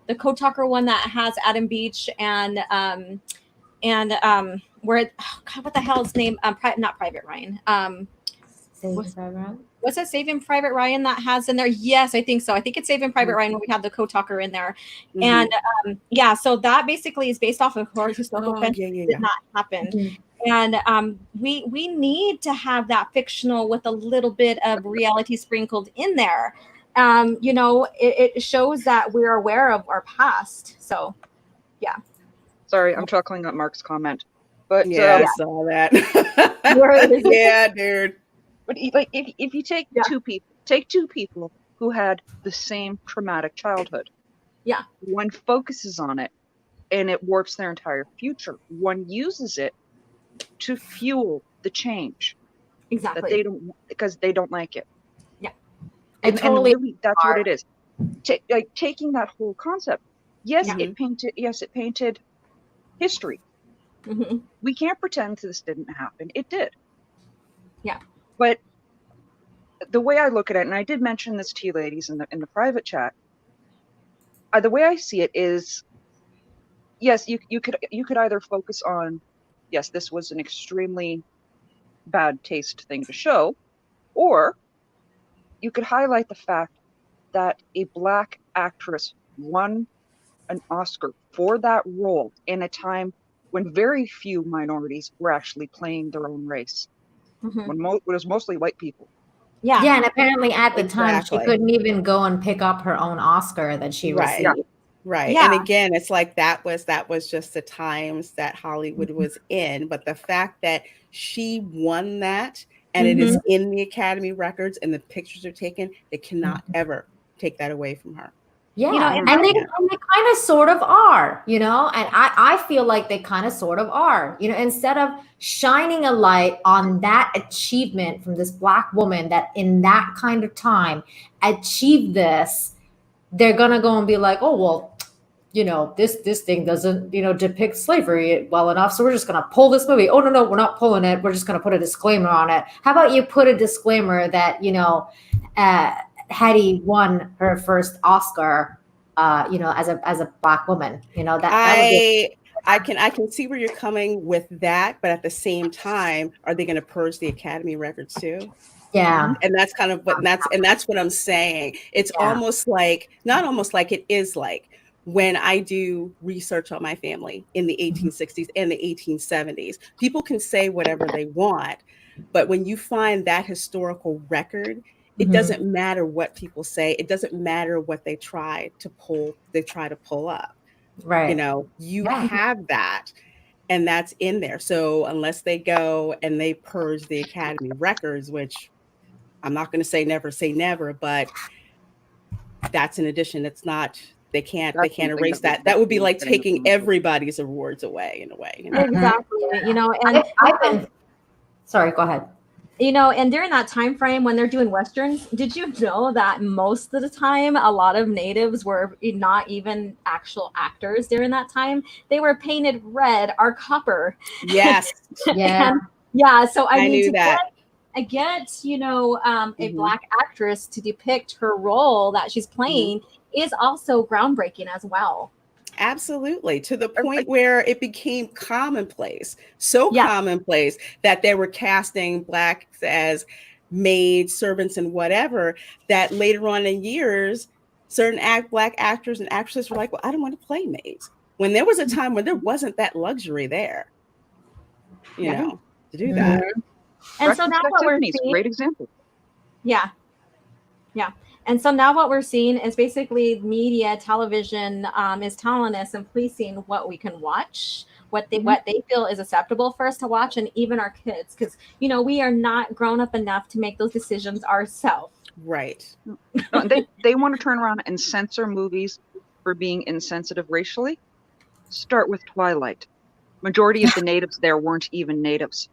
The Code Talker one that has Adam Beach and where what the hell is his name? Not Private Ryan. Was it Saving Private Ryan that has in there? Yes, I think so. I think it's Saving Private Ryan when we have the co-talker in there. And so that basically is based off of historical events that did not happen. And we need to have that fictional with a little bit of reality sprinkled in there. It shows that we're aware of our past. So, yeah. Sorry, I'm chuckling at Mark's comment. But I saw that. Yeah, dude. But like, if you take two people who had the same traumatic childhood, one focuses on it, and it warps their entire future. One uses it to fuel the change that they don't, because they don't like it. Yeah, and really, that's what it is. Like taking that whole concept. Yes, it painted history. Mm-hmm. We can't pretend this didn't happen. It did. Yeah. But the way I look at it, and I did mention this to you ladies in the private chat, the way I see it is, yes, you could either focus on, yes, this was an extremely bad taste thing to show, or you could highlight the fact that a Black actress won an Oscar for that role in a time when very few minorities were actually playing their own race. When it was mostly white people. Yeah, and apparently at the time she couldn't even go and pick up her own Oscar that she received. Right. And again, it's like that was just the times that Hollywood was in. But the fact that she won that, and it is in the Academy records and the pictures are taken, they cannot ever take that away from her. Yeah, and they kind of sort of are, and I feel like they kind of sort of are, instead of shining a light on that achievement from this Black woman that in that kind of time achieved this, they're gonna go and be like, oh, well, this thing doesn't, depict slavery well enough, so we're just gonna pull this movie. Oh, no, we're not pulling it. We're just gonna put a disclaimer on it. How about you put a disclaimer that, Hattie won her first Oscar, as a Black woman, I can see where you're coming with that, but at the same time, are they going to purge the Academy records too? Yeah, and that's kind of what that's what I'm saying. It's almost like, not almost like, it is like when I do research on my family in the 1860s and the 1870s. People can say whatever they want, but when you find that historical record, it doesn't matter what people say. It doesn't matter what they try to pull up. Right. You have that, and that's in there. So unless they go and they purge the Academy records, which I'm not going to say never, but that's an addition. It's not, they can't erase that. That would be like taking everybody's awards away in a way. Exactly. And I've been, sorry, go ahead. And during that time frame when they're doing Westerns, did you know that most of the time a lot of natives were not even actual actors during that time? They were painted red or copper. Yes. Yeah. So I mean, knew that. I get, a Black actress to depict her role that she's playing is also groundbreaking as well. Absolutely. To the point where it became commonplace, commonplace that they were casting Blacks as maids, servants, and whatever, that later on in years, certain Black actors and actresses were like, well, I don't want to play maids. When there was a time when there wasn't that luxury there, to do that. And so now what we're seeing, great example. Yeah. And so now what we're seeing is basically media, television is telling us and policing what we can watch, what they feel is acceptable for us to watch, and even our kids, because we are not grown up enough to make those decisions ourselves. Right. No, they want to turn around and censor movies for being insensitive racially. Start with Twilight. Majority of the natives there weren't even natives.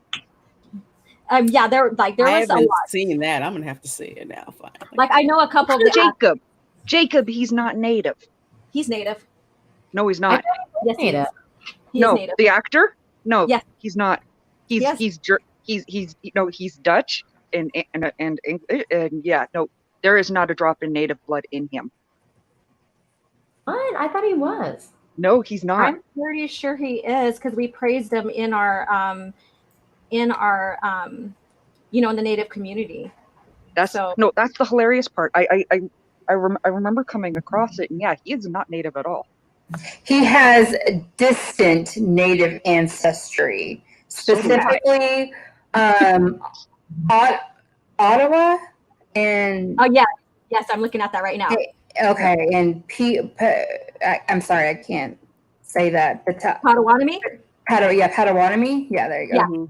There was I a haven't lot. seen that. I'm gonna have to see it now. Finally. Like I know a couple of the Jacob, he's not native. He's native. No, he's not. Yes, he is. He no, is native. The actor? No, yes. He's not. He's Dutch and yeah, no, there is not a drop in native blood in him. What? I thought he was. No, he's not. I'm pretty sure he is, because we praised him in our in the native community. That's the hilarious part. I remember coming across it, and he is not native at all. He has distant native ancestry, specifically Ottawa and yes, I'm looking at that right now. Okay, and I'm sorry, I can't say that. Potawatomi? Potawatomi? Yeah, there you go.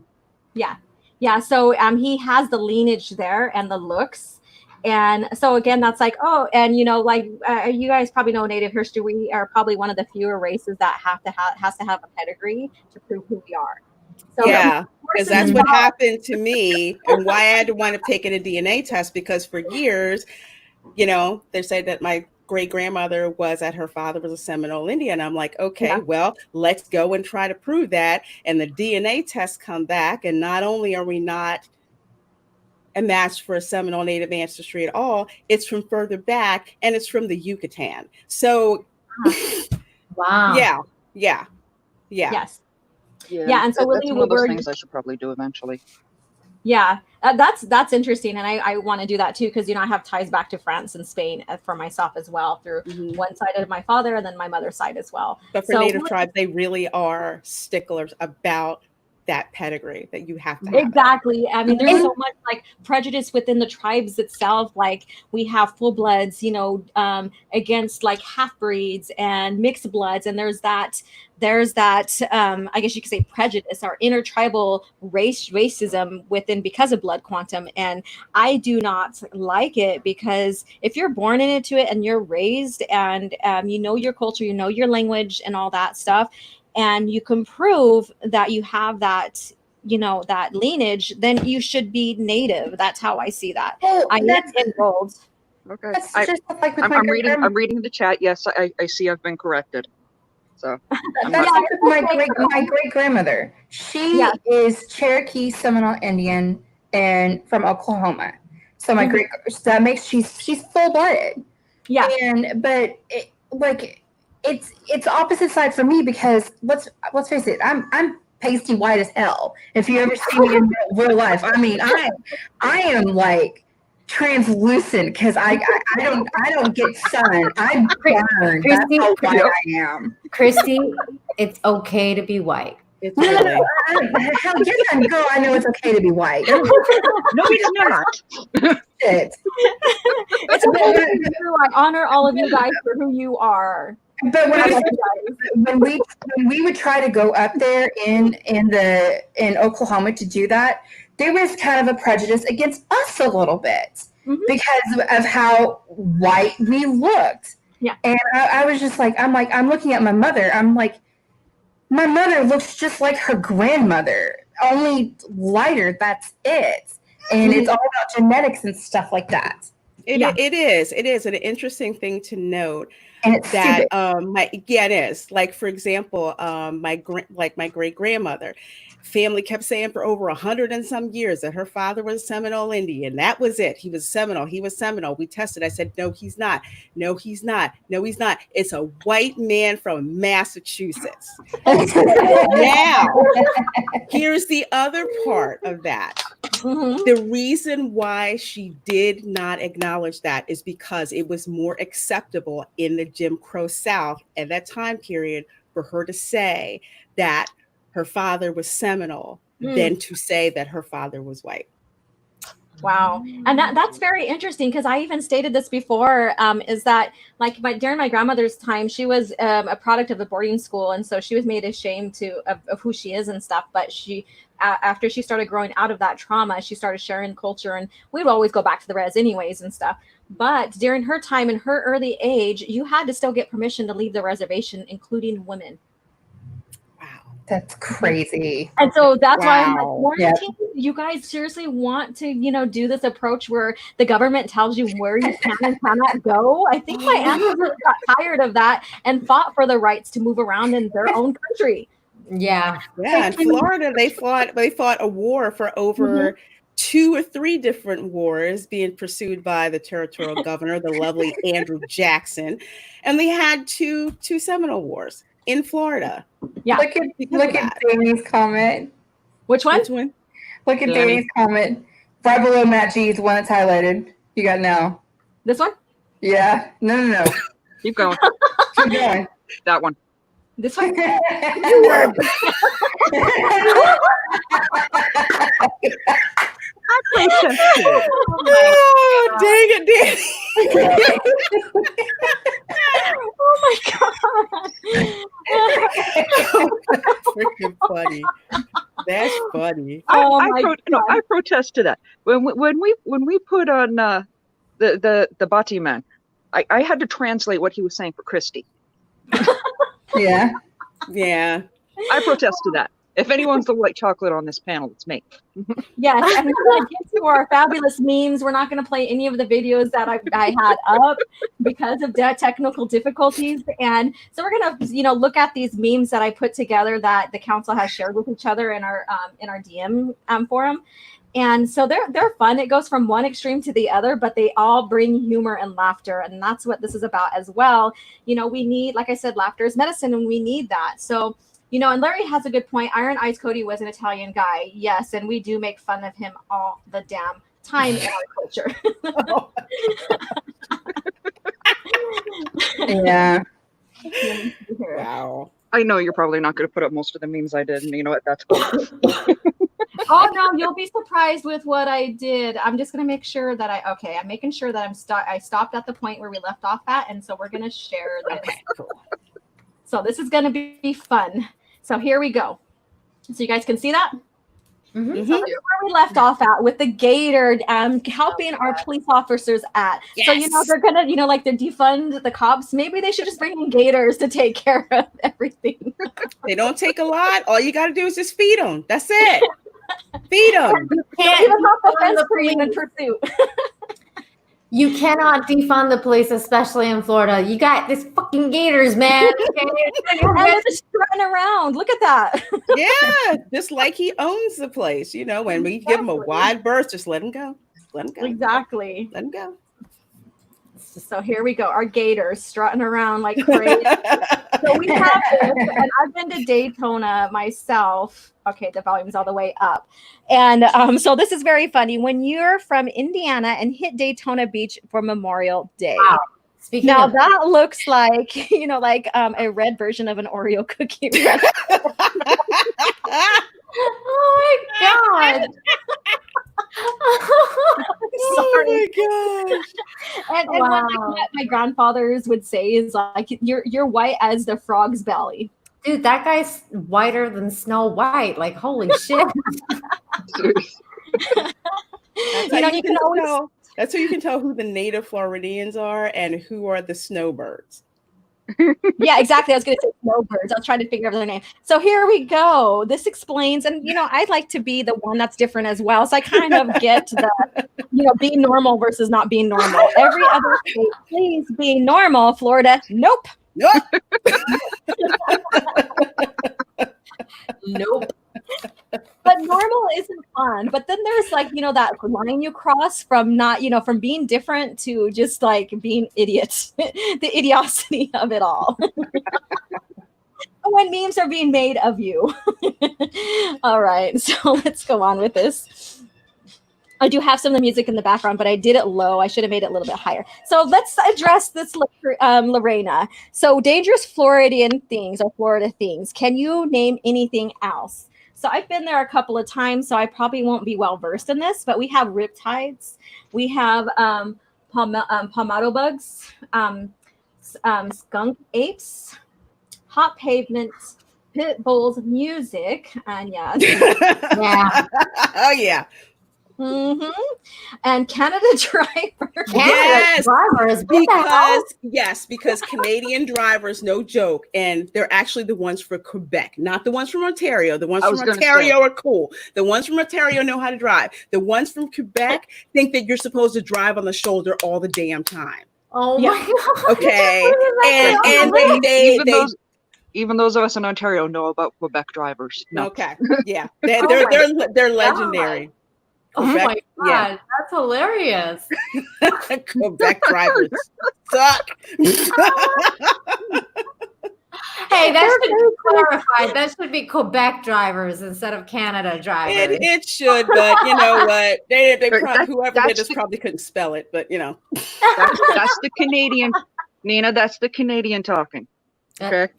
Yeah. Yeah, so he has the lineage there and the looks. And so again, that's like, oh, and you know, like you guys probably know Native history. We are probably one of the fewer races that has to have a pedigree to prove who we are. So yeah, because that's what happened to me, and why I had to wind up taking a DNA test, because for years, you know, they say that my great grandmother was that her father was a Seminole Indian. I'm like, okay, well, let's go and try to prove that. And the DNA tests come back, and not only are we not a match for a Seminole Native ancestry at all, it's from further back, and it's from the Yucatan. So, wow. Yeah. Yes. Yeah, and so that's one of those things I should probably do eventually. Yeah, that's interesting, and I want to do that too, because you know I have ties back to France and Spain for myself as well, through one side of my father and then my mother's side as well. But for Native tribes, they really are sticklers about that pedigree, that you have to have exactly. I mean, there's so much like prejudice within the tribes itself. Like we have full bloods, you know, against like half breeds and mixed bloods, and there's that I guess you could say prejudice, our intertribal racism within, because of blood quantum. And I do not like it, because if you're born into it and you're raised and you know your culture, you know your language and all that stuff, and you can prove that you have that, you know, that lineage, then you should be Native. That's how I see that. I am enrolled. Okay. I'm reading the chat. Yes, I see I've been corrected. So my great grandmother. She is Cherokee Seminole Indian and from Oklahoma. So my great, that makes she's full blooded. Yeah. But it's opposite side for me, because let's face it, I'm pasty white as hell. If you ever see me in real life, I mean, I am like translucent, because I don't get sun. I burn. That's how white I am. Christy, it's okay to be white. No. Hell yeah, girl, I know it's okay to be white. No, it's not. It's okay to be true. I honor all of you guys for who you are. But when we would try to go up there in Oklahoma to do that, there was kind of a prejudice against us a little bit, because of how white we looked. Yeah. And I was just like, I'm looking at my mother. I'm like, my mother looks just like her grandmother, only lighter. That's it. And it's all about genetics and stuff like that. It is an interesting thing to note. And it's that it is. Like, for example, my great grandmother family kept saying for over 100 and some years that her father was a Seminole Indian. That was it. He was Seminole. He was Seminole. We tested. I said, no, he's not. No, he's not. No, he's not. It's a white man from Massachusetts. Now, here's the other part of that. The reason why she did not acknowledge that is because it was more acceptable in the Jim Crow South at that time period for her to say that her father was Seminole than to say that her father was white. Wow. And that's very interesting, because I even stated this before, is that like during my grandmother's time, she was a product of a boarding school. And so she was made ashamed of who she is and stuff. But she, after she started growing out of that trauma, she started sharing culture, and we'd always go back to the res anyways and stuff. But during her time, in her early age, you had to still get permission to leave the reservation, including women. That's crazy. And so that's why I'm like, quarantine, you guys seriously want to, you know, do this approach where the government tells you where you can and cannot go? I think my ancestors got tired of that and fought for the rights to move around in their own country. Yeah. In Florida, they fought a war for over 2 or 3 different wars being pursued by the territorial governor, the lovely Andrew Jackson. And they had two Seminole wars in Florida. Yeah. Look at Danny's comment. Which one? Look at Danny's comment. Right below Matt G's one that's highlighted. You got now. This one? Yeah. No. Keep going. Keep going. That one. This one? Oh, dang it, Danny. Oh my God. freaking funny. That's funny. I protest to that. When we put on the Bati man, I had to translate what he was saying for Christy. Yeah. Yeah. I protest to that. If anyone's the white chocolate on this panel, it's me. Yes, and we're going to get to our fabulous memes. We're not going to play any of the videos that I had up because of technical difficulties. And so we're going to, look at these memes that I put together that the council has shared with each other in our DM forum. And so they're fun. It goes from one extreme to the other, but they all bring humor and laughter. And that's what this is about as well. We need, like I said, laughter is medicine, and we need that. So, and Larry has a good point. Iron Eyes Cody was an Italian guy. Yes. And we do make fun of him all the damn time in our culture. Yeah. Wow. I know you're probably not going to put up most of the memes I did, and you know what? That's cool. Oh no, you'll be surprised with what I did. I'm just gonna make sure that I'm making sure that I stopped at the point where we left off at, and so we're gonna share this. Okay, cool. So this is gonna be fun. So here we go. So you guys can see that? Mm-hmm. So this is where we left off at with the gator helping our police officers at. Yes. So they're gonna like to defund the cops. Maybe they should just bring in gators to take care of everything. They don't take a lot. All you got to do is just feed them. That's it. Feed them. You cannot defund the police, especially in Florida. You got this fucking gators, man. And they're just running around. Look at that. Yeah, just like he owns the place. When we give him a wide berth, just let him go. Let him go. Exactly. Let him go. So here we go. Our gators strutting around like crazy. So we have this, and I've been to Daytona myself. Okay, the volume's all the way up. And so this is very funny. When you're from Indiana and hit Daytona Beach for Memorial Day. Wow. That looks like, a red version of an Oreo cookie. Oh my God. Sorry. Oh my gosh. And what my grandfathers would say is like, you're white as the frog's belly. Dude, that guy's whiter than Snow White. Like, holy shit. That's how you can tell who the native Floridians are and who are the snowbirds. Yeah, exactly. I was going to say snowbirds. I was trying to figure out their name. So here we go. This explains, and I'd like to be the one that's different as well. So I kind of get the, being normal versus not being normal. Every other state, please be normal. Florida, nope. Nope. Nope. But normal isn't fun. But then there's that line you cross from not, from being different to just like being idiots, the idiocity of it all. When memes are being made of you. All right, so let's go on with this. I do have some of the music in the background, but I did it low. I should have made it a little bit higher. So let's address this, Lorena. So dangerous Floridian things or Florida things. Can you name anything else? So I've been there a couple of times, so I probably won't be well versed in this, but we have riptides. We have palmetto bugs, skunk apes, hot pavements, pit bulls, music, and yeah. Oh yeah. Mm-hmm. And Canada drivers. Because Canadian drivers, no joke, and they're actually the ones for Quebec, not the ones from Ontario. The ones from Ontario are cool. The ones from Ontario know how to drive. The ones from Quebec think that you're supposed to drive on the shoulder all the damn time. Oh my God. Okay. And even those of us in Ontario know about Quebec drivers. No. Okay. Yeah. They're legendary. Oh my God, that's hilarious. Quebec drivers suck. Hey, that should be clarified. That should be Quebec drivers instead of Canada drivers. It should, but you know what? Whoever did this probably couldn't spell it, but That's the Canadian, Nina. That's the Canadian talking. Okay.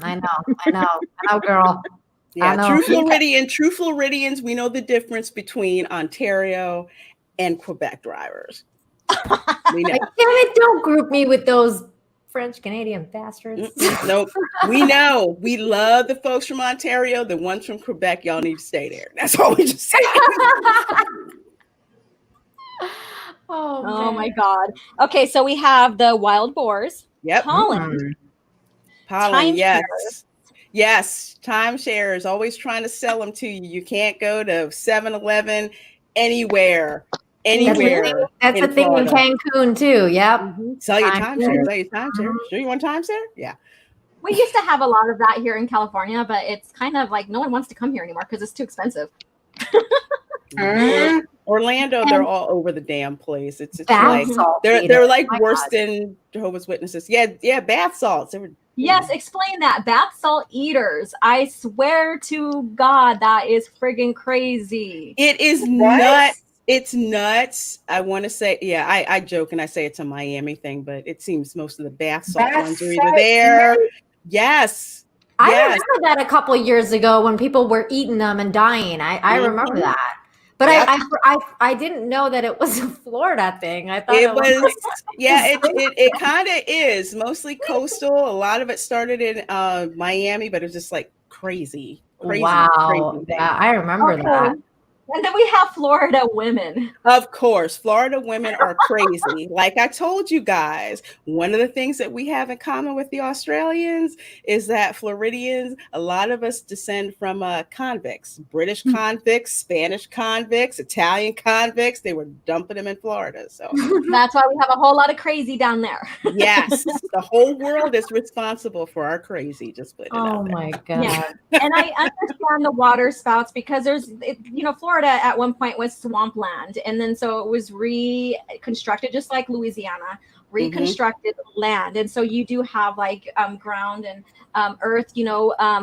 I know, girl. Yeah, true Floridians, we know the difference between Ontario and Quebec drivers. We know. Damn it, don't group me with those French Canadian bastards. Nope. We know. We love the folks from Ontario. The ones from Quebec, y'all need to stay there. That's all we just say. Oh my God. Okay, so we have the wild boars. Yep. Pollen. Pollen, yes. Yes. Timeshares, always trying to sell them to you. You can't go to 7-Eleven anywhere. Anywhere. That's a thing in Cancun too. Yep. Sell your timeshare. Sell your timeshare. Sure you want timeshare? Yeah. We used to have a lot of that here in California, but it's kind of like no one wants to come here anymore because it's too expensive. Orlando, they're all over the damn place. It's like they're like worse than Jehovah's Witnesses. Yeah, bath salts. Yes, explain that. Bath salt eaters. I swear to God, that is friggin' crazy. It is nuts. It's nuts. I want to say, yeah, I joke and I say it's a Miami thing, but it seems most of the bath salt ones are either there. Yes. I remember that a couple of years ago when people were eating them and dying. I remember that. But I didn't know that it was a Florida thing. I thought it was yeah, it kind of is mostly coastal. A lot of it started in Miami, but it's just like crazy. Wow. Yeah, I remember that. And then we have Florida women. Of course, Florida women are crazy. Like I told you guys, one of the things that we have in common with the Australians is that Floridians, a lot of us descend from convicts, British convicts, Spanish convicts, Italian convicts. They were dumping them in Florida. So that's why we have a whole lot of crazy down there. Yes, the whole world is responsible for our crazy. Just put it out there. My God. Yeah. And I understand the water spouts because Florida at one point was swampland, and then so it was reconstructed, just like Louisiana, reconstructed land, and so you do have like ground and earth,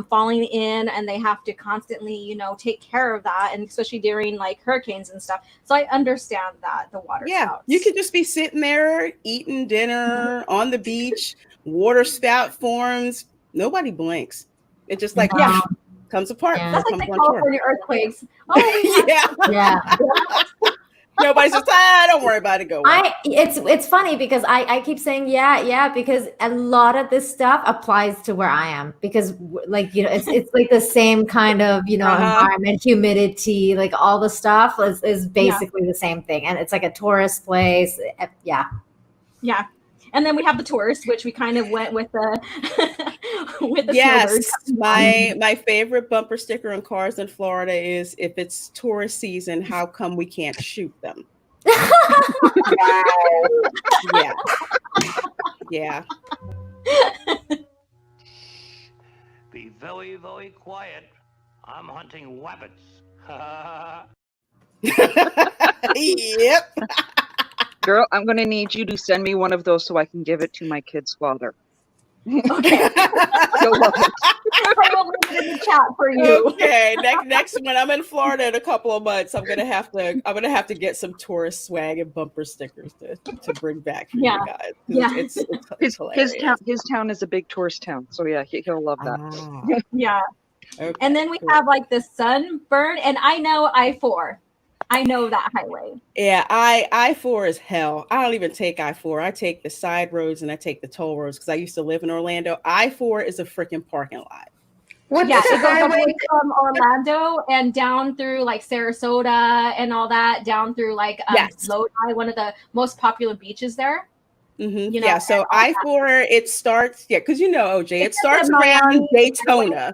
falling in, and they have to constantly, take care of that, and especially during like hurricanes and stuff. So I understand that the water spouts. You could just be sitting there eating dinner on the beach, water spout forms, nobody blinks. It's just like comes apart. Yeah. That's like the California earthquakes. Oh, yeah. Nobody's just don't worry about it. Go. It's funny because I keep saying because a lot of this stuff applies to where I am because it's like the same kind of environment, humidity, like all the stuff is basically the same thing, and it's like a tourist place. Yeah. And then we have the tourists, which we kind of went with the yes. My favorite bumper sticker on cars in Florida is, if it's tourist season, how come we can't shoot them? Yeah. Be very, very quiet. I'm hunting rabbits. Yep. Girl, I'm going to need you to send me one of those so I can give it to my kid's father. Okay. You'll love it. I will leave it in the chat for you. Okay. Next when I'm in Florida in a couple of months, I'm gonna have to get some tourist swag and bumper stickers to bring back for you guys. Yeah. It's hilarious. His town is a big tourist town, so yeah, he'll love that. Yeah. Okay, and then we have like the sunburn, and I know I-4. I know that highway. Yeah, I-4 is hell. I don't even take I-4. I take the side roads and I take the toll roads because I used to live in Orlando. I-4 is a freaking parking lot. It goes from Orlando and down through like Sarasota and all that, down through like Lodi, one of the most popular beaches there. Mm-hmm. So I-4, it starts, because OJ, it starts around Daytona.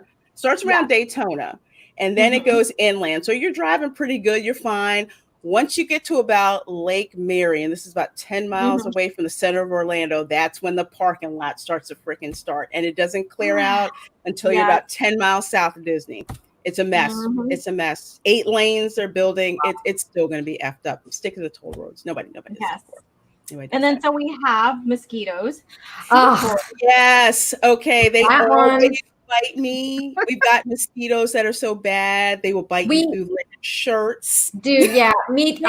Daytona. And then it goes inland. So you're driving pretty good. You're fine. Once you get to about Lake Mary, and this is about 10 miles away from the center of Orlando, that's when the parking lot starts to freaking start. And it doesn't clear out until you're about 10 miles south of Disney. It's a mess. It's a mess. 8 lanes they're building. It's still going to be effed up. Stick to the toll roads. Nobody. Yes. And then so we have mosquitoes. Oh, yes. Okay. They always bite me. We've got mosquitoes that are so bad they will bite you through shirts. Dude, me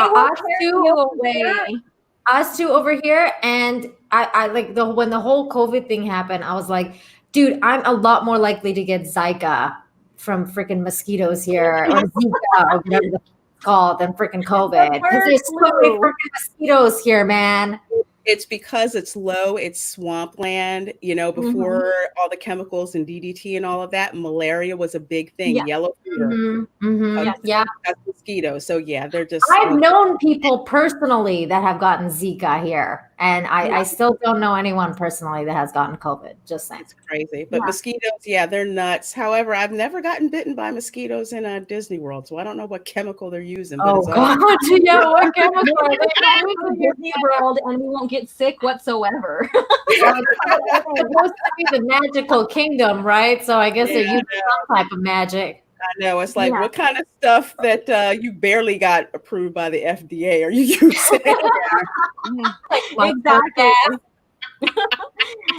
us two over here. And I like when the whole COVID thing happened, I was like, dude, I'm a lot more likely to get Zika from freaking mosquitoes here, or Zika, or whatever it's called, than freaking COVID. Because there's so many freaking mosquitoes here, man. It's because it's low, it's swampland, before all the chemicals and DDT and all of that, malaria was a big thing, yellow fever. That's mosquitoes. So yeah, they're just I've known people personally that have gotten Zika here, and I still don't know anyone personally that has gotten COVID. Just saying. It's crazy. But mosquitoes, they're nuts. However, I've never gotten bitten by mosquitoes in a Disney World, so I don't know what chemical they're using. But God, what chemical are they using in Disney World, and we won't get sick whatsoever. It's supposed to be the magical kingdom, right? So I guess they're using some type of magic. I know. It's like, what kind of stuff that you barely got approved by the FDA are you using? Exactly.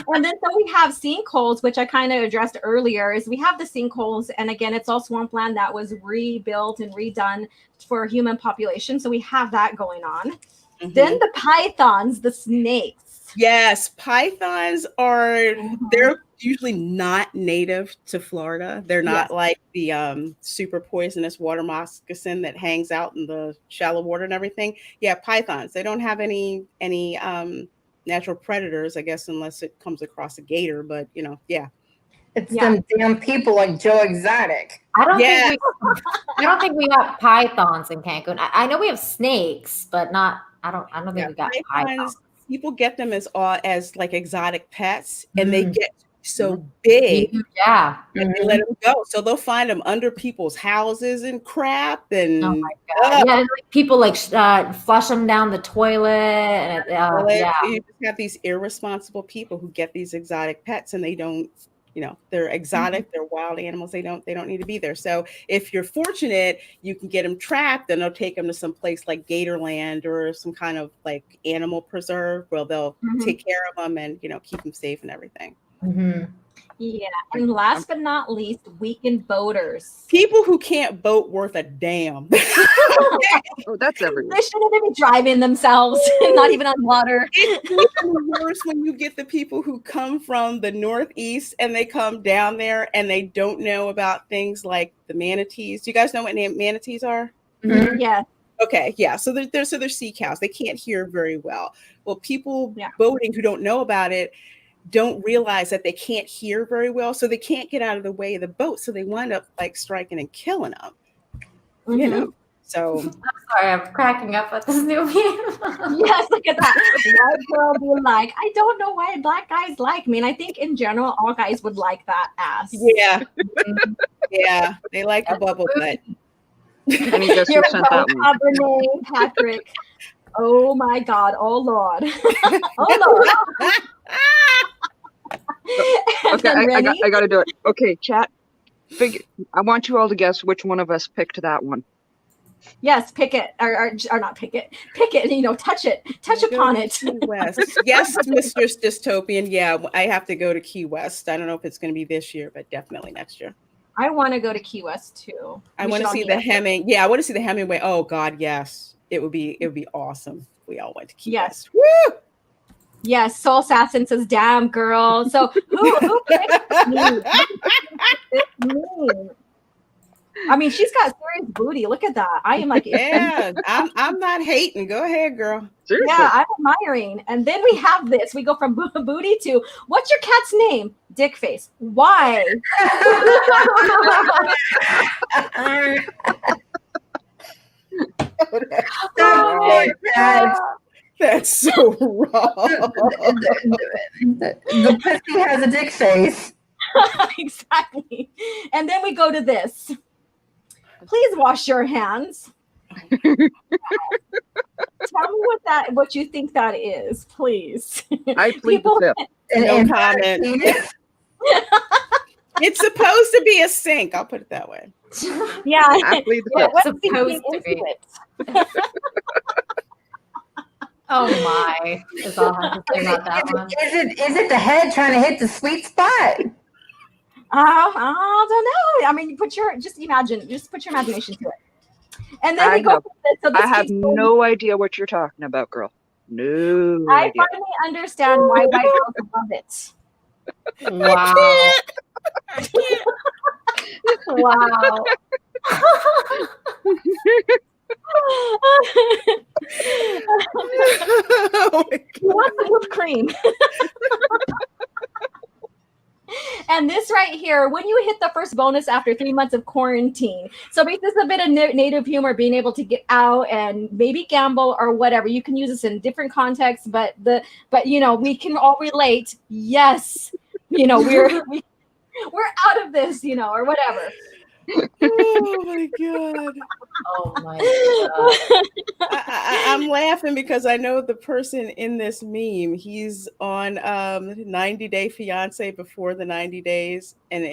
And then so we have sinkholes, which I kind of addressed earlier, is we have the sinkholes. And again, it's all swampland that was rebuilt and redone for human population. So we have that going on. Then the pythons, the snakes. Yes, pythons are, they're usually not native to Florida. They're not like the super poisonous water moccasin that hangs out in the shallow water and everything. Yeah, pythons. They don't have any natural predators, I guess, unless it comes across a gator. But it's them damn people like Joe Exotic. I don't think we got pythons in Cancun. I know we have snakes, but not. I don't think we got pythons. People get them as like exotic pets, and they get so big. Yeah. And they let them go. So they'll find them under people's houses and crap. And oh my God. Yeah, people flush them down the toilet. And you just have these irresponsible people who get these exotic pets, and they don't, they're exotic, they're wild animals. They don't need to be there. So if you're fortunate, you can get them trapped, and they'll take them to some place like Gatorland or some kind of like animal preserve where they'll take care of them and, keep them safe and everything. Yeah. And last but not least, weekend boaters. People who can't boat worth a damn. That's everyone. They shouldn't even be driving themselves, not even on water. It's even worse when you get the people who come from the Northeast and they come down there and they don't know about things like the manatees. Do you guys know what manatees are? Yeah. Okay, yeah. So they're sea cows. They can't hear very well. Well, people boating who don't know about it don't realize that they can't hear very well, so they can't get out of the way of the boat, so they wind up like striking and killing them. So I'm sorry, I'm cracking up at this new meme. Yes, look at that. White girl be like, I don't know why black guys like me. And I think in general, all guys would like that ass. Yeah. Yeah, they like the bubble butt. And you guess who sent that one? Cabernet, Patrick. Oh my God. Oh Lord. Oh Lord. Okay, I got to do it. Okay, chat. I want you all to guess which one of us picked that one. Yes, pick it, or not pick it. Pick it. Touch it. Touch upon it. Key West. Yes, Mistress Dystopian. Yeah, I have to go to Key West. I don't know if it's going to be this year, but definitely next year. I want to go to Key West too. I want to see the Hemingway. Yeah, I want to see the Hemingway. Oh God, yes. It would be awesome if we all went to Key West. Woo! Yes, Soul Assassin says, "Damn girl." So who picked me? I mean, she's got serious booty. Look at that. I am like, I'm not hating. Go ahead, girl. Seriously. Yeah, I'm admiring. And then we have this. We go from booty to what's your cat's name? Dick face. Why? That's so wrong. The pussy has a dick face. Exactly. And then we go to this. Please wash your hands. Tell me what you think that is, please. I plead the fifth. No comment. It's supposed to be a sink. I'll put it that way. Yeah. I plead the fifth. What's supposed to be? Oh my! That's all I have to say about that one. Is it the head trying to hit the sweet spot? I don't know. I mean, put your imagination to it. And then we go. So I have no idea what you're talking about, girl. No. I finally understand why white girls love it. Wow. Wow. You want Queen. And this right here, when you hit the first bonus after 3 months of quarantine. So this is a bit of native humor, being able to get out and maybe gamble or whatever. You can use this in different contexts, but you know, we can all relate. Yes, you know, we're out of this, you know, or whatever. Oh my god. Oh my god. I'm laughing because I know the person in this meme. He's on 90 Day Fiance before the 90 days, and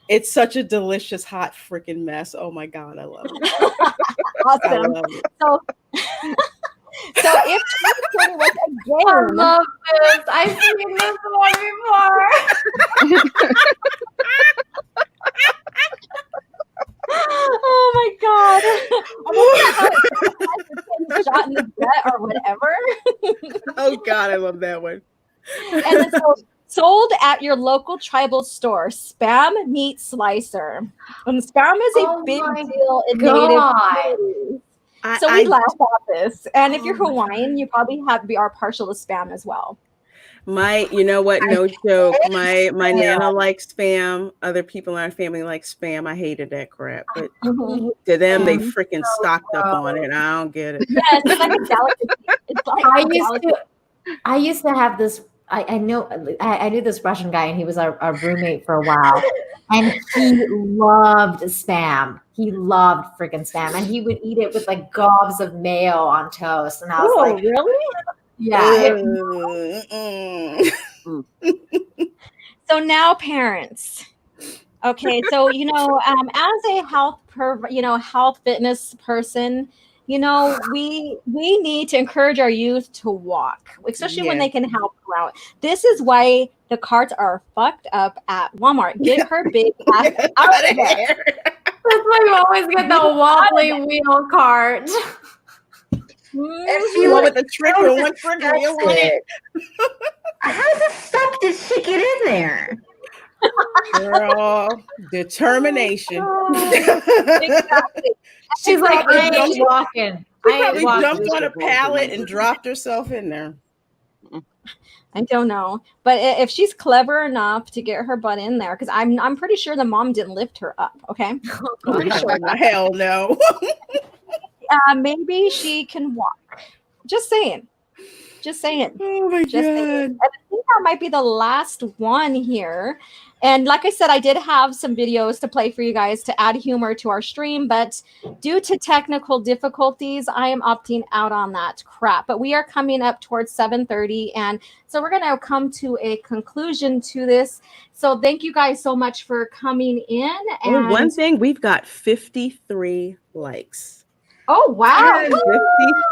it's such a delicious hot freaking mess. Oh my god, I love it. Awesome. I love it. So if 2020 was a game, I love this. I've seen this one before. Oh my god! Shot in the gut or whatever. Oh god, I love that one. And then sold at your local tribal store, Spam Meat Slicer. And Spam is a big deal in Native communities. So we laugh at this. And if you're Hawaiian, you probably are partial to Spam as well. You know what? No joke. My Nana likes Spam. Other people in our family like Spam. I hated that crap, but to them, they freaking stocked up on it. I don't get it. Yes, it's like a delicacy. It's like I used to have this. I knew this Russian guy, and he was our roommate for a while, and he loved Spam. He loved freaking Spam, and he would eat it with like gobs of mayo on toast. And I was like, really? Yeah. So now, parents. Okay, so you know, as a health fitness person, you know, we need to encourage our youth to walk, especially when they can help out. This is why the carts are fucked up at Walmart. Get her big ass out of there. That's why you always get the wobbly wheel cart. You want with the trigger, one trigger, you want it. How the fuck did she get in there? Girl, determination. Exactly. She's like, I ain't walking. She probably jumped on a pallet and dropped herself in there. I don't know, but if she's clever enough to get her butt in there, because I'm pretty sure the mom didn't lift her up. Okay, pretty sure. Hell no. Maybe she can walk. Just saying. Oh my god. Saying. I think that might be the last one here. And like I said, I did have some videos to play for you guys to add humor to our stream, but due to technical difficulties, I am opting out on that crap. But we are coming up towards 7:30, and so we're going to come to a conclusion to this. So thank you guys so much for coming in. And one thing, we've got 53 likes. Oh wow!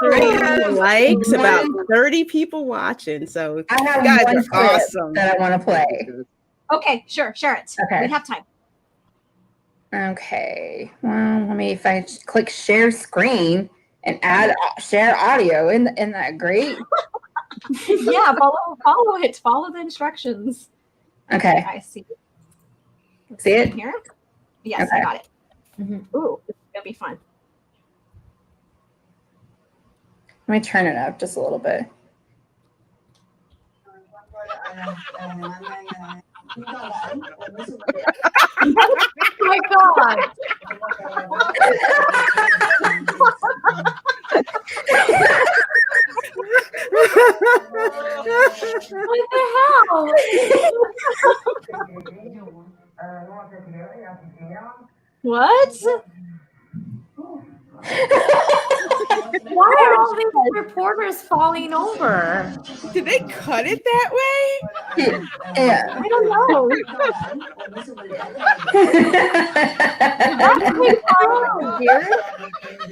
53 likes, about 30 people watching. So I have guys one are clip awesome. that I want to play. Okay, sure, share it. Okay, we have time. Okay, well, if I click share screen and add share audio, isn't that great? Yeah, follow it. Follow the instructions. Okay, I see. See it here? Yes, okay. I got it. Ooh, this is gonna be fun. Let me turn it up just a little bit. Oh my god. What the hell? What? Why are all these reporters falling over? Did they cut it that way? Yeah. I don't know.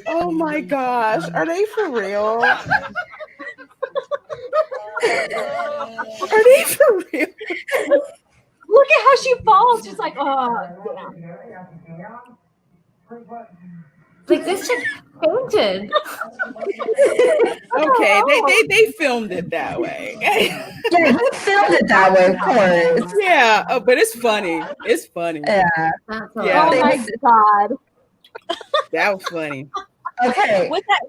Oh my gosh. Are they for real? Are they for real? Look at how she falls. She's like, oh. Like this chick fainted. Okay, they filmed it that way. Yeah, you filmed it that way, of course. Yeah, but it's funny. It's funny. Yeah. Oh my god. That was funny. Okay. Was that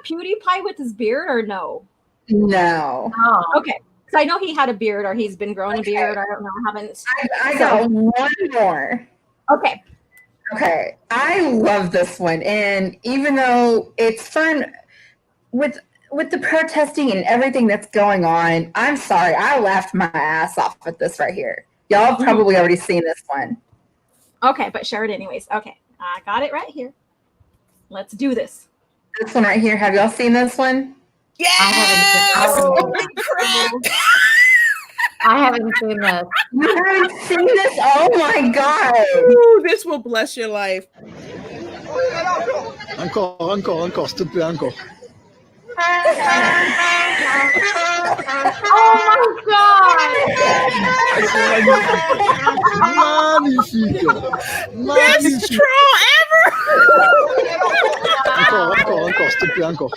PewDiePie with his beard or no? No. Oh. Okay. So I know he had a beard, or he's been growing a beard. I don't know. I haven't. I got one more. Okay. Okay. I love this one. And even though it's fun with the protesting and everything that's going on, I'm sorry. I laughed my ass off at this right here. Y'all have probably already seen this one. Okay, but share it anyways. Okay. I got it right here. Let's do this. This one right here. Have y'all seen this one? Yes! I haven't seen this. You haven't seen this? Oh my God. Ooh, this will bless your life. Encore, s'il te plaît, encore. Oh my God! Magnifique. Best troll ever. Encore, s'il te plaît, encore.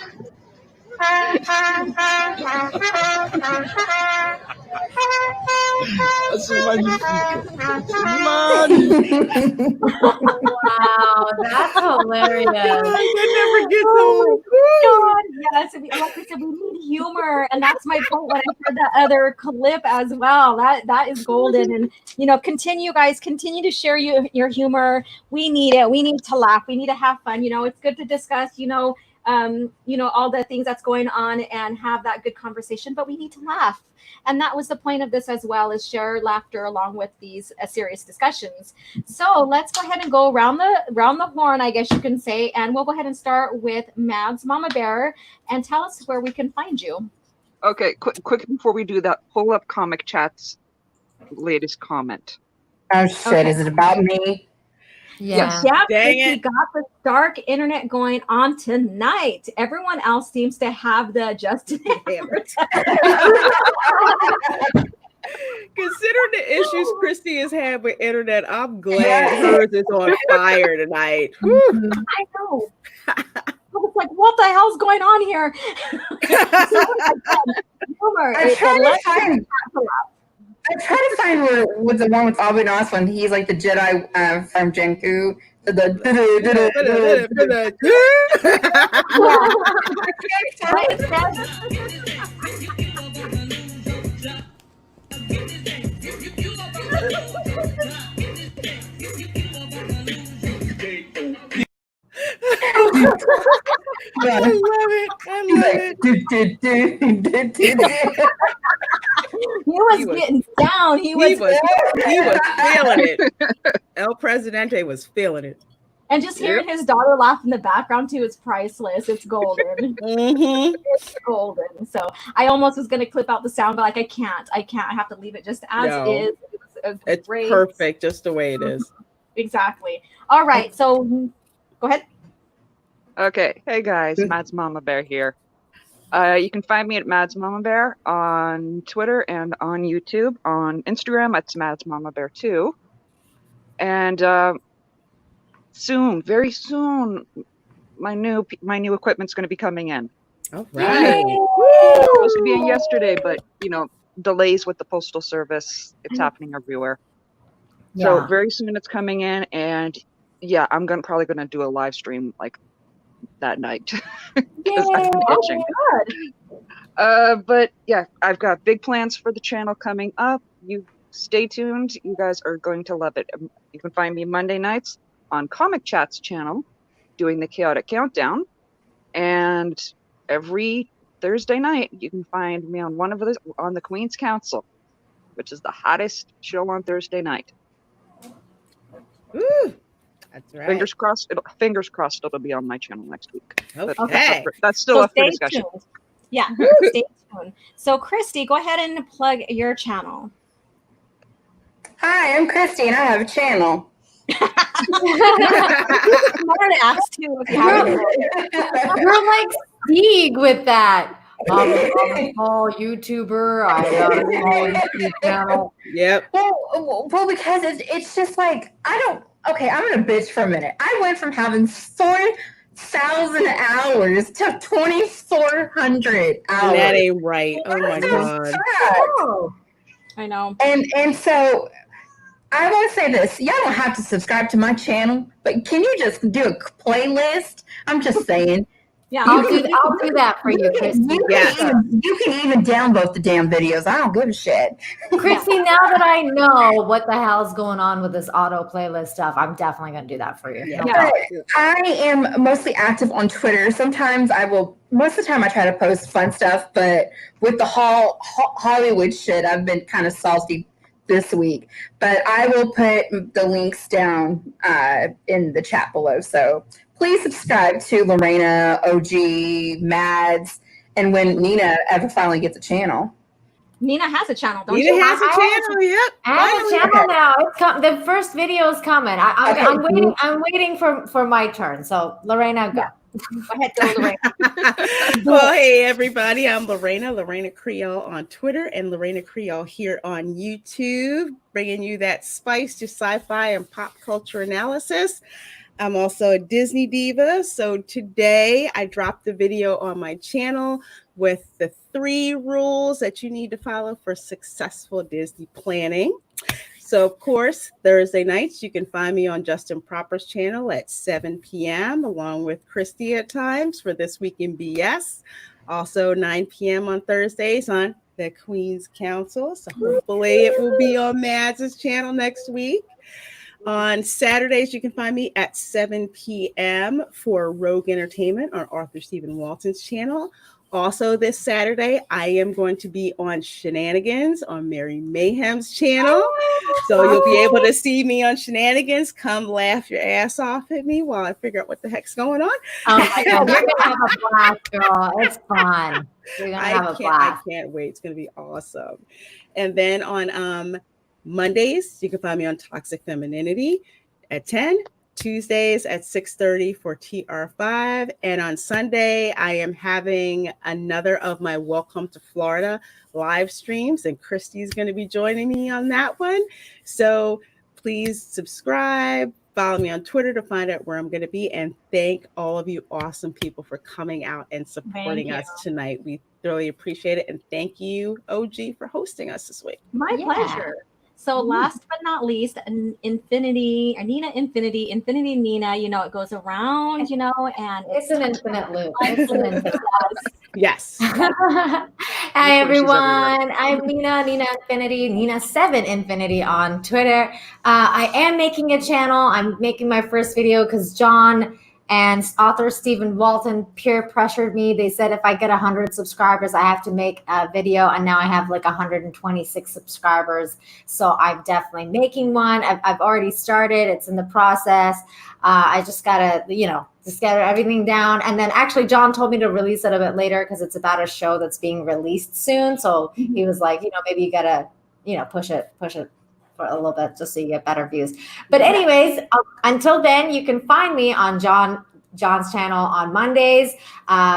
C'est magnifique. Magnifique. Wow, that's hilarious. I never get old. God, yes. Like I said, we need humor, and that's my point when I heard that other clip as well. That is golden, and continue, guys, continue to share your humor. We need it. We need to laugh. We need to have fun. It's good to discuss. All the things that's going on and have that good conversation, but we need to laugh. And that was the point of this as well, is share laughter along with these serious discussions. So let's go ahead and go around the horn, I guess you can say, and we'll go ahead and start with Mads Mama Bear, and tell us where we can find you. Okay, quick before we do that, pull up Comic Chat's latest comment. Oh shit! Okay. Is it about me? Yeah. Yeah, Dang we it. got the dark internet going on tonight. Everyone else seems to have the Justin Hammer. Considering the issues Christy has had with internet, I'm glad hers is on fire tonight. I know. I was like, what the hell's going on here? I try to find where was the one with Abu Nas when he's like the Jedi from Jenku. I love it. He was getting down. He was feeling it. El Presidente was feeling it. And just hearing his daughter laugh in the background too is priceless. It's golden. It's golden. So I almost was going to clip out the sound, but like I can't. I have to leave it just as is. It's perfect, just the way it is. Exactly. All right. So go ahead. Okay. Hey guys, Mads Mama Bear here. You can find me at Mads Mama Bear on Twitter and on YouTube. On Instagram, it's Mads Mama Bear 2. And soon, very soon, my new equipment's going to be coming in. All right. It was supposed to be in yesterday, but delays with the postal service. It's happening everywhere. Yeah. So very soon it's coming in, and yeah, I'm probably gonna do a live stream like that night. Because I've been itching. But yeah, I've got big plans for the channel coming up. You stay tuned. You guys are going to love it. You can find me Monday nights on Comic Chat's channel doing the Chaotic Countdown, and every Thursday night you can find me on on the Queen's Council, which is the hottest show on Thursday night. Ooh, that's right. Fingers crossed it'll be on my channel next week. Okay. That's still up for discussion. Tuned. Yeah, stay tuned. So Christy, go ahead and plug your channel. Hi, I'm Christy and I have a channel. You're like Stieg with that. I'm a small YouTuber. I got a small YouTube channel. Yep. Well, because it's just like I'm gonna bitch for a minute. I went from having 4,000 hours to 2,400 hours. That ain't right. Oh my God. I know. And so I want to say this. Y'all don't have to subscribe to my channel, but can you just do a playlist? I'm just saying. Yeah, I'll do that for you, Christy. You can even download the damn videos. I don't give a shit. Christy, now that I know what the hell's going on with this auto playlist stuff, I'm definitely going to do that for you. Yeah. I am mostly active on Twitter. Sometimes most of the time I try to post fun stuff, but with the Hollywood shit, I've been kind of salty this week. But I will put the links down in the chat below. So please subscribe to Lorena, OG, Mads, and when Nina ever finally gets a channel. Nina has a channel, don't Nina you? has a channel. Yep. I have a channel now. It's the first video is coming. I'm waiting. I'm waiting for my turn. So Lorena, go. Go ahead, go, Lorena. Well, hey everybody, I'm Lorena Creole on Twitter and Lorena Creole here on YouTube, bringing you that spice to sci-fi and pop culture analysis. I'm also a Disney diva, so today I dropped the video on my channel with the 3 rules that you need to follow for successful Disney planning. So, of course, Thursday nights, you can find me on Justin Proper's channel at 7 p.m., along with Christy at times for This Week in BS. Also, 9 p.m. on Thursdays on the Queen's Council. So hopefully it will be on Mads' channel next week. On Saturdays, you can find me at 7 p.m. for Rogue Entertainment on Arthur Stephen Walton's channel. Also, this Saturday, I am going to be on Shenanigans on Mary Mayhem's channel. So you'll be able to see me on Shenanigans. Come laugh your ass off at me while I figure out what the heck's going on. Oh my God, you're going to have a blast, girl. It's fun. You're going to have a blast. I can't wait. It's going to be awesome. And then on Mondays, you can find me on Toxic Femininity at 10. Tuesdays at 6:30 for TR5. And on Sunday, I am having another of my Welcome to Florida live streams, and Christy's going to be joining me on that one. So please subscribe, follow me on Twitter to find out where I'm going to be, and thank all of you awesome people for coming out and supporting us tonight. We really appreciate it, and thank you, OG, for hosting us this week. My pleasure. So last but not least, Nina Infinity, Nina, it goes around, and it's an infinite loop. It's an infinite Yes. Hi, everyone. I'm Nina Infinity, Nina7 Infinity on Twitter. I am making a channel. I'm making my first video because John and author Stephen Walton peer pressured me. They said if I get 100 subscribers, I have to make a video. And now I have like 126 subscribers. So I'm definitely making one. I've already started. It's in the process. I just got to, just get everything down. And then actually John told me to release it a bit later because it's about a show that's being released soon. So he was like, maybe you got to, push it for a little bit just so you get better views. But anyways, until then, you can find me on John's channel on Mondays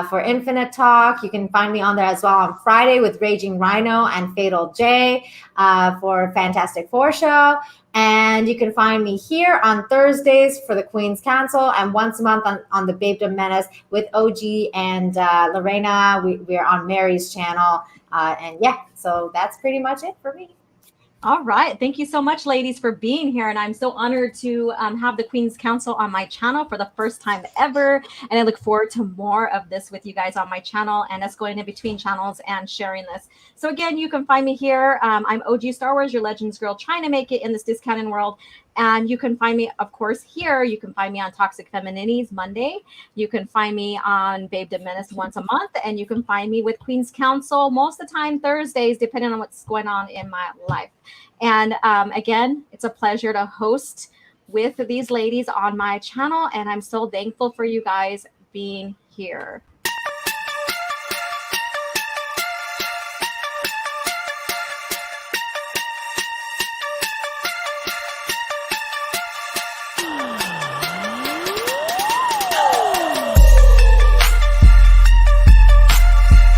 for Infinite Talk. You can find me on there as well on Friday with Raging Rhino and Fatal J for Fantastic Four show. And you can find me here on Thursdays for the Queen's Council and once a month on the Babedom Menace with OG and Lorena. We're on Mary's channel. And yeah, so that's pretty much it for me. All right. Thank you so much, ladies, for being here. And I'm so honored to have the Queen's Council on my channel for the first time ever. And I look forward to more of this with you guys on my channel and us going in between channels and sharing this. So again, you can find me here. I'm O.G.Starwars, your Legends girl, trying to make it in this discounted world. And you can find me, of course, here. You can find me on Toxic Feminities Monday. You can find me on Babe the Menace once a month. And you can find me with Queen's Council most of the time Thursdays, depending on what's going on in my life. And again, it's a pleasure to host with these ladies on my channel. And I'm so thankful for you guys being here.